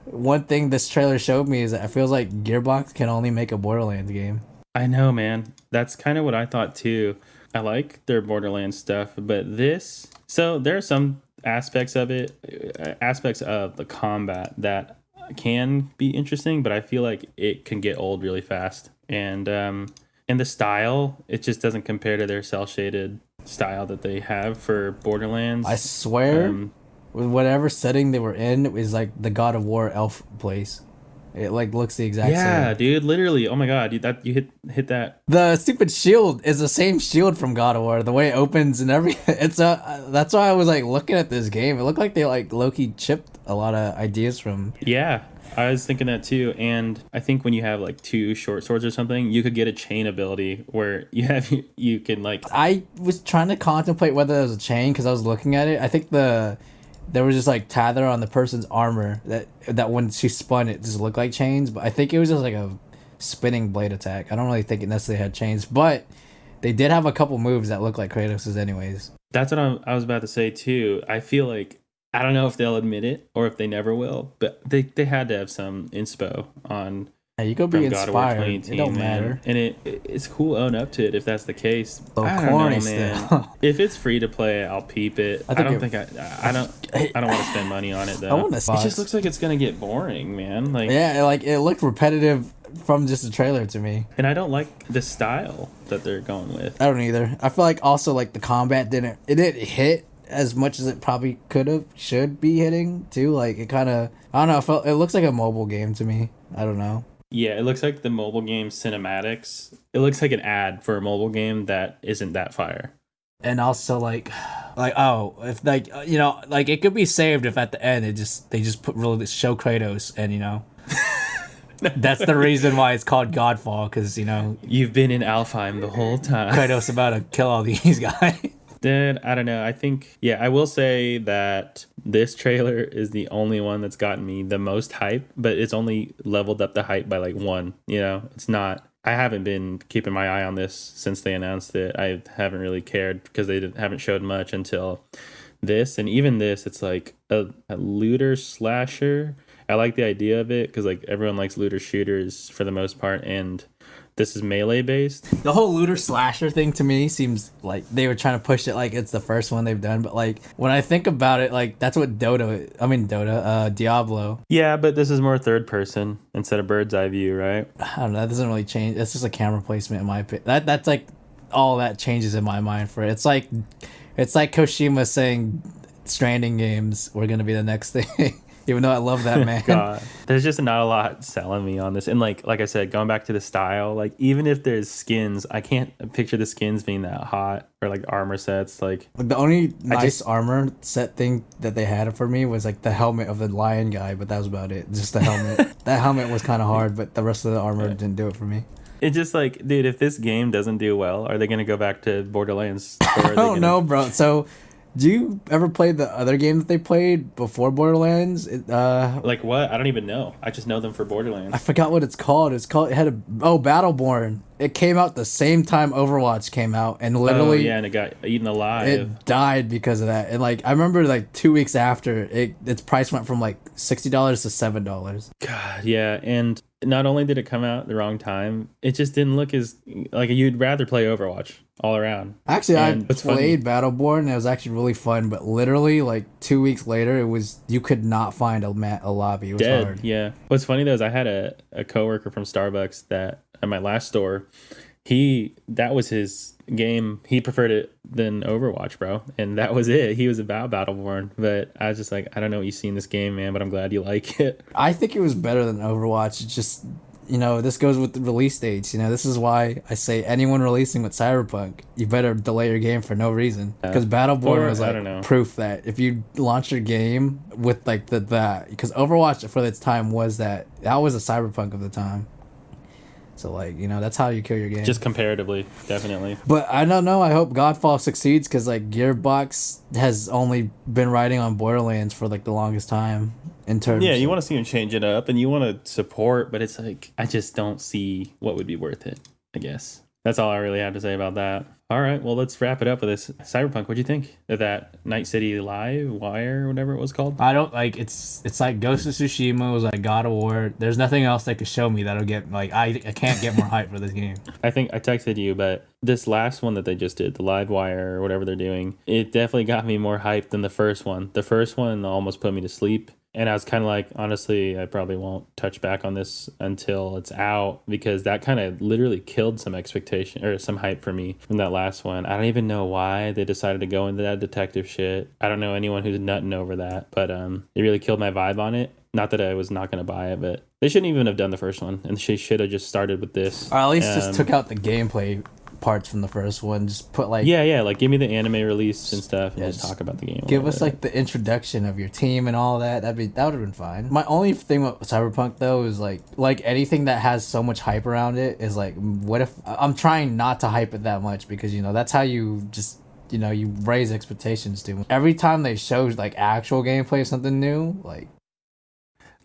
One thing this trailer showed me is that it feels like Gearbox can only make a Borderlands game. I know, man. That's kind of what I thought too. I like their Borderlands stuff, but this. So there are some aspects of the combat that can be interesting, but I feel like it can get old really fast. And the style, it just doesn't compare to their cel shaded style that they have for Borderlands. I swear, with whatever setting they were in, it was the God of War elf place. It looks the exact same. Yeah, dude, literally. Oh my god, you hit that. The stupid shield is the same shield from God of War. The way it opens and everything. That's why I was looking at this game. It looked like they low-key chipped a lot of ideas from. Yeah, I was thinking that too. And I think when you have 2 short swords or something, you could get a chain ability where you can I was trying to contemplate whether there was a chain because I was looking at it. I think there was just tether on the person's armor that when she spun it just looked like chains, but I think it was just a spinning blade attack. I don't really think it necessarily had chains, but they did have a couple moves that look like Kratos's anyways. That's what I was about to say too. I feel I don't know if they'll admit it or if they never will, but they had to have some inspo on. Yeah, you could be inspired. It don't matter, and it's cool to own up to it if that's the case. So I corny, don't know, man. If it's free to play, I'll peep it. I don't want to spend money on it though. It just looks like it's gonna get boring, man. Yeah, it looked repetitive from just the trailer to me. And I don't like the style that they're going with. I don't either. I feel also the combat didn't hit as much as it probably should be hitting too. It kind of, I don't know. It looks like a mobile game to me. I don't know. Yeah, it looks like the mobile game cinematics. It looks like an ad for a mobile game that isn't that fire. And also like oh, if like like it could be saved if at the end they just put really show Kratos, and that's the reason why it's called Godfall, because You've been in Alfheim the whole time. Kratos about to kill all these guys. Dude, I don't know. I think, yeah, I will say that this trailer is the only one that's gotten me the most hype, but it's only leveled up the hype by like one. It's not. I haven't been keeping my eye on this since they announced it. I haven't really cared because they haven't showed much until this. And even this, it's like a looter slasher. I like the idea of it because like everyone likes looter shooters for the most part, and this is melee based. The whole looter slasher thing to me seems like they were trying to push it like it's the first one they've done, but like when I think about it, like that's what Diablo. Yeah, but this is more third person instead of bird's eye view, right? I don't know, that doesn't really change. It's just a camera placement in my opinion. That's like all that changes in my mind for it. It's like Koshima saying Stranding games were gonna be the next thing. Even though I love that, man. God, there's just not a lot selling me on this. And like I said, going back to the style, like even if there's skins, I can't picture the skins being that hot, or like armor sets. Like the only nice armor set thing that they had for me was like the helmet of the lion guy, but that was about it. Just the helmet. That helmet was kind of hard, but the rest of the armor didn't do it for me. It's just like, dude, if this game doesn't do well, are they gonna go back to Borderlands? I don't know, bro. So, do you ever play the other games that they played before Borderlands? Like what? I don't even know. I just know them for Borderlands. I forgot what it's called. It had Battleborn. It came out the same time Overwatch came out, and literally, and it got eaten alive. It died because of that. And like I remember, like 2 weeks after, its price went from like $60 to $7. God, yeah, and not only did it come out at the wrong time, it just didn't look as like you'd rather play Overwatch all around. Actually, I played Battleborn and it was actually really fun, but literally like 2 weeks later, you could not find a lobby. It was dead. hard. Yeah. What's funny though is I had a coworker from Starbucks that at my last store, that was his game. He preferred it than Overwatch, bro, and that was it. He was about Battleborn, but I was just like, I don't know what you see in this game, man, but I'm glad you like it. I think it was better than Overwatch. It's just this goes with the release dates. This is why I say anyone releasing with Cyberpunk, you better delay your game for no reason. Because Battleborn was like proof that if you launch your game with like that, because Overwatch for its time was that was a Cyberpunk of the time. So like that's how you kill your game. Just comparatively, definitely. But I don't know. I hope Godfall succeeds because like Gearbox has only been riding on Borderlands for like the longest time. In terms, yeah, you want to see them change it up and you want to support, but it's like I just don't see what would be worth it. I guess that's all I really have to say about that. All right, well, let's wrap it up with this Cyberpunk. What'd you think of that Night City Live Wire, whatever it was called? I don't like it's like Ghost of Tsushima was like God of War. There's nothing else they could show me that'll get like I can't get more hype for this game. I think I texted you, but this last one that they just did, the Live Wire or whatever they're doing, it definitely got me more hyped than the first one. The first one almost put me to sleep. And I was kind of like, honestly, I probably won't touch back on this until it's out because that kind of literally killed some expectation or some hype for me from that last one. I don't even know why they decided to go into that detective shit. I don't know anyone who's nutting over that, but it really killed my vibe on it. Not that I was not going to buy it, but they shouldn't even have done the first one. And she should have just started with this. Or at least just took out the gameplay parts from the first one. Just put like like give me the anime release and stuff and just talk about the game. Give us like the introduction of your team and all that. That would have been fine. My only thing with Cyberpunk though is like anything that has so much hype around it is like, what if I'm trying not to hype it that much because that's how you just you raise expectations to every time they show like actual gameplay of something new, like.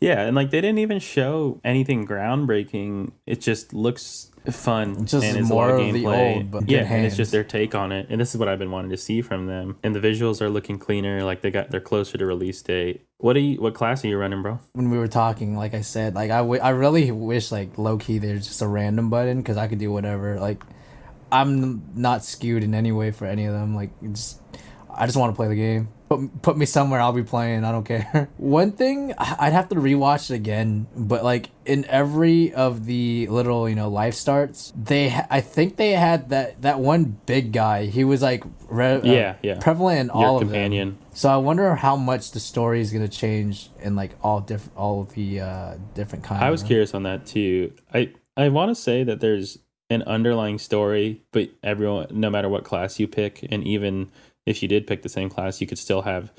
Yeah, and like they didn't even show anything groundbreaking. It just looks fun just and it's more a lot of of gameplay. the old, but and it's just their take on it. And this is what I've been wanting to see from them. And the visuals are looking cleaner. Like they're closer to release date. What class are you running, bro? When we were talking, like I said, like I really wish like low key there's just a random button because I could do whatever. Like I'm not skewed in any way for any of them. Like I just want to play the game. Put me somewhere, I'll be playing. I don't care. One thing, I'd have to rewatch it again, but like in every of the little life starts, I think they had that one big guy. He was like prevalent in all of them. So I wonder how much the story is gonna change in like all of the different kinds. I was curious on that too. I want to say that there's an underlying story, but everyone, no matter what class you pick, and even if you did pick the same class, you could still have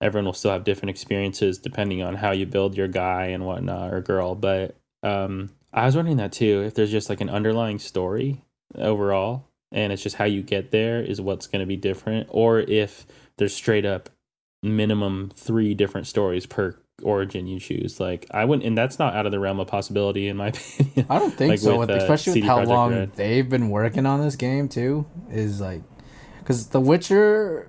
everyone will still have different experiences depending on how you build your guy and whatnot or girl. But I was wondering that too, if there's just like an underlying story overall, and it's just how you get there is what's going to be different, or if there's straight up minimum 3 different stories per origin you choose. Like I wouldn't, and that's not out of the realm of possibility in my opinion. I don't think like so. with Especially with CD how Projekt long Red. they've been working on this game too, is like, because The Witcher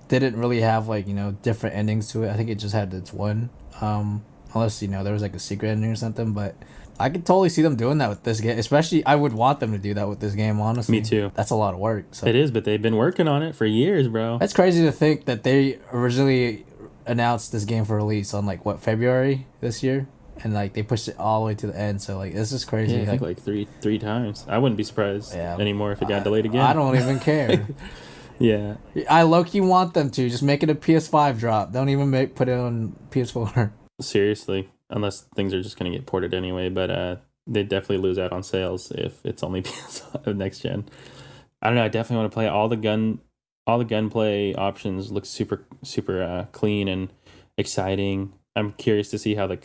didn't really have like different endings to it. I think it just had its one, unless there was like a secret ending or something. But I could totally see them doing that with this game. Especially, I would want them to do that with this game. Honestly, Me too. That's a lot of work. So It is, but they've been working on it for years, bro. that's crazy to think that they originally announced this game for release on like what, February this year, and like they pushed it all the way to the end. So like this is crazy. Yeah, I think like three times. I wouldn't be surprised anymore if it got delayed again. I don't even care. Yeah. I low-key want them to just make it a PS5 drop. Don't even put it on PS4. Seriously, unless things are just gonna get ported anyway. But they definitely lose out on sales if it's only PS5 next gen. I don't know. I definitely want to play all the gunplay options look super clean and exciting. I'm curious to see how the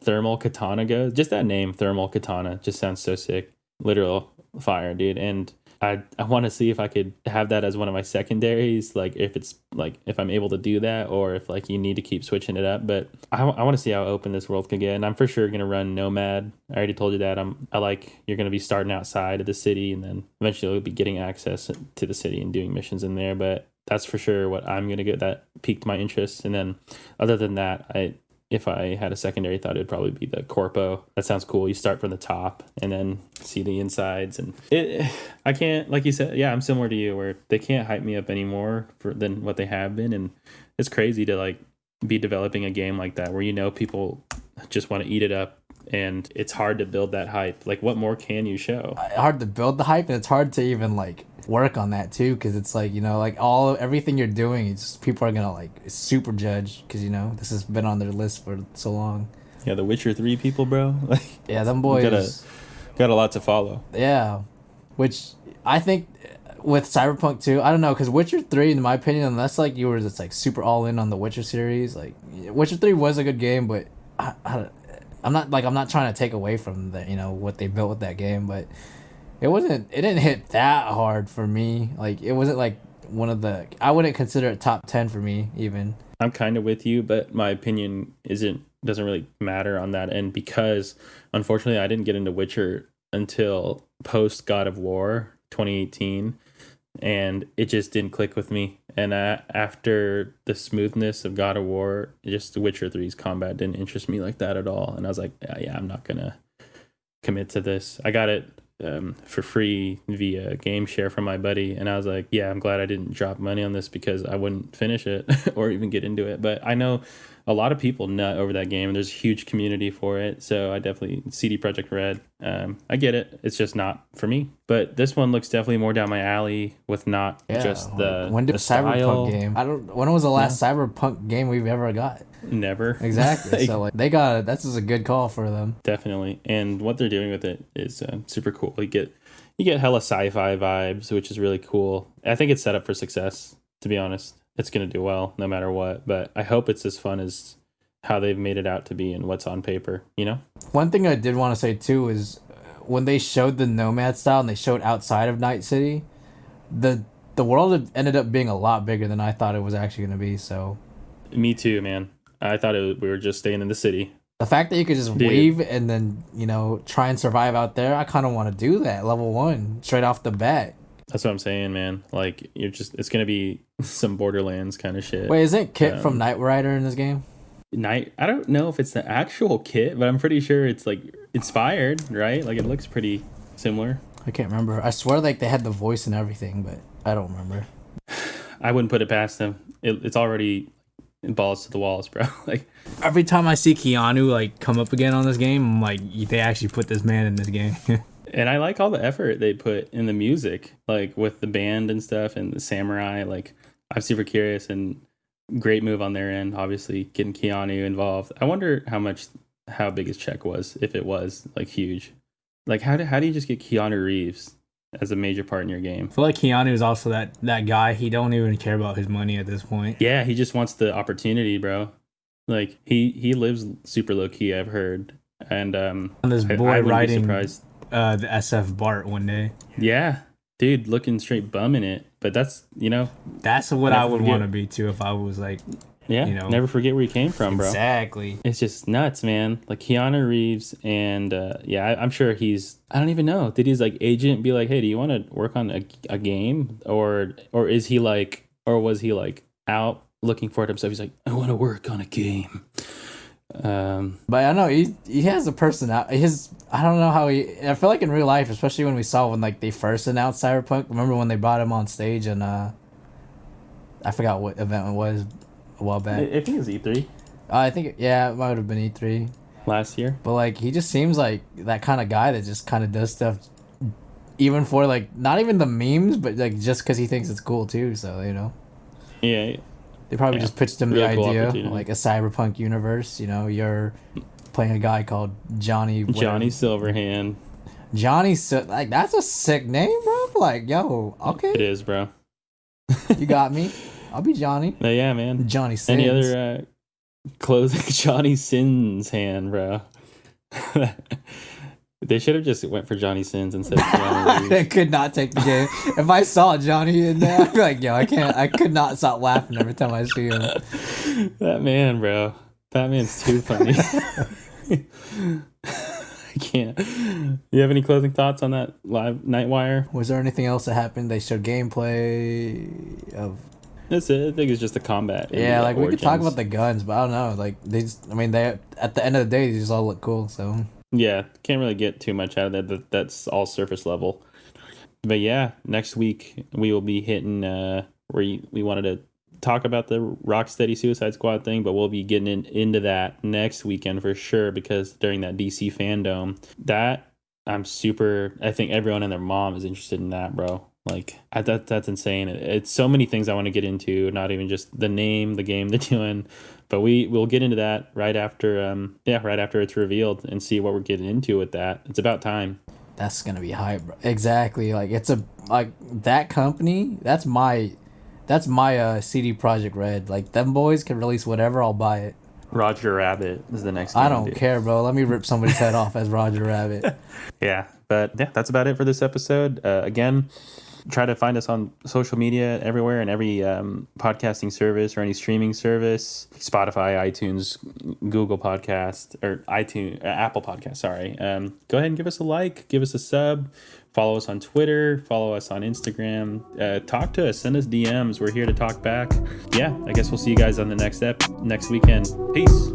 thermal katana goes. Just that name, thermal katana, just sounds so sick. Literal fire, dude. And I want to see if I could have that as one of my secondaries, like if it's like if I'm able to do that, or if like you need to keep switching it up. But I want to see how open this world could get, and I'm for sure gonna run Nomad. I already told you that. I like you're gonna be starting outside of the city, and then eventually you'll be getting access to the city and doing missions in there. But that's for sure what I'm gonna get. That piqued my interest, and then other than that, if I had a secondary thought, it'd probably be the Corpo. That sounds cool. You start from the top and then see the insides, and I can't, like you said, yeah, I'm similar to you where they can't hype me up anymore than what they have been, and it's crazy to like be developing a game like that where people just want to eat it up, and it's hard to build that hype. Like, what more can you show? Hard to build the hype, and it's hard to even like work on that too, because it's like like everything you're doing, it's people are gonna like super judge because this has been on their list for so long. Yeah, the Witcher 3 people, bro. Like, yeah, them boys got a lot to follow. Yeah, which I think with Cyberpunk 2, I don't know, because Witcher 3, in my opinion, unless like you were just like super all in on the Witcher series, like Witcher 3 was a good game, but I'm not trying to take away from the what they built with that game, but it didn't hit that hard for me. Like it wasn't like I wouldn't consider it top 10 for me even. I'm kind of with you, but my opinion doesn't really matter on that end, because unfortunately I didn't get into Witcher until post God of War 2018, and it just didn't click with me. And after the smoothness of God of War, just Witcher 3's combat didn't interest me like that at all, and I was like, yeah, I'm not gonna commit to this. I got it for free via game share from my buddy, and I was like, yeah, I'm glad I didn't drop money on this, because I wouldn't finish it or even get into it. But I know a lot of people nut over that game, and there's a huge community for it, so I definitely CD Projekt Red, I get it, it's just not for me. But this one looks definitely more down my alley, with not just the when did the Cyberpunk game, when was the last Cyberpunk game we've ever got? Never. Exactly. So like, they got it. That's just a good call for them. Definitely. And what they're doing with it is super cool. You get hella sci-fi vibes, which is really cool. I think it's set up for success, to be honest. It's going to do well no matter what, but I hope it's as fun as how they've made it out to be and what's on paper, One thing I did want to say too is when they showed the Nomad style and they showed outside of Night City, the world ended up being a lot bigger than I thought it was actually going to be. So me too, man. I thought we were just staying in the city. The fact that you could just leave and then, try and survive out there, I kind of want to do that level 1 straight off the bat. That's what I'm saying, man. Like, it's going to be some Borderlands kind of shit. Wait, isn't Kit from Knight Rider in this game? I don't know if it's the actual Kit, but I'm pretty sure it's like inspired, right? Like, it looks pretty similar. I can't remember. I swear like they had the voice and everything, but I don't remember. I wouldn't put it past them. It's already balls to the walls, bro. Like, every time I see Keanu like come up again on this game, I'm like, they actually put this man in this game. And I like all the effort they put in the music, like with the band and stuff and the samurai. Like, I'm super curious, and great move on their end, obviously getting Keanu involved. I wonder how big his check was, if it was like huge. Like, how do you just get Keanu Reeves as a major part in your game? I feel like Keanu is also that guy. He don't even care about his money at this point. Yeah, he just wants the opportunity, bro. Like he lives super low key, I've heard. And And this I boy wouldn't be riding surprised. the SF BART one day. Yeah, dude, looking straight bumming it. But that's That's what Never I would forget. want to be too if I was like, yeah. You know. Never forget where you came from, bro. exactly. It's just nuts, man. Like Keanu Reeves, and I'm sure I don't even know. Did his like agent be like, "Hey, do you want to work on a game?" Or is he like, or was he like out looking for it himself? He's like, "I want to work on a game." But I know he has a personality. I don't know how I feel like in real life, especially when we saw when like they first announced Cyberpunk. Remember when they brought him on stage and I forgot what event it was a while back. I think it was E3 I think it might have been E3. last year. But like he just seems like that kind of guy that just kind of does stuff, even for like not even the memes, but like just because he thinks it's cool too. So Yeah, they probably just pitched him the Really cool idea opportunity. like a cyberpunk universe. You're playing a guy called Johnny. Johnny Silverhand. Johnny. Like that's a sick name, bro. Like yo, okay, It is, bro. you got me. I'll be Johnny. But yeah, man. Johnny Sins. Any other closing Johnny Sins hand, bro? They should have just went for Johnny Sins instead of Johnny I Reeves. could not take the game. If I saw Johnny in there, I'd be like, yo, I can't. I could not stop laughing every time I see him. That man, bro. That man's too funny. I can't. You have any closing thoughts on that live Nightwire? Was there anything else that happened? They showed gameplay of. That's it. I think it's just the combat. and Yeah, the like we could talk origins. about the guns, but I don't know. Like they at the end of the day, they just all look cool. So Yeah, can't really get too much out of that. That's all surface level. But yeah, next week we will be hitting where we wanted to talk about the Rocksteady Suicide Squad thing, but we'll be getting into that next weekend for sure, because during that DC fandom, that I think everyone and their mom is interested in that, bro. Like that's insane. It's so many things I want to get into, not even just the name, the game they're doing, but we'll get into that right after right after it's revealed and see what we're getting into with that. It's about time. that's gonna be hype, bro. Exactly. Like that company. That's my CD Projekt Red. Like them boys can release whatever, I'll buy it. Roger Rabbit is the next game, I don't dude. care, bro. Let me rip somebody's head off as Roger Rabbit. Yeah, but yeah, that's about it for this episode. Again, try to find us on social media everywhere and every podcasting service or any streaming service: Spotify, iTunes, Google Podcast, or iTunes, Apple Podcast. Sorry. Go ahead and give us a like, give us a sub, follow us on Twitter, follow us on Instagram. Talk to us, send us DMs. We're here to talk back. Yeah, I guess we'll see you guys on the next weekend. Peace.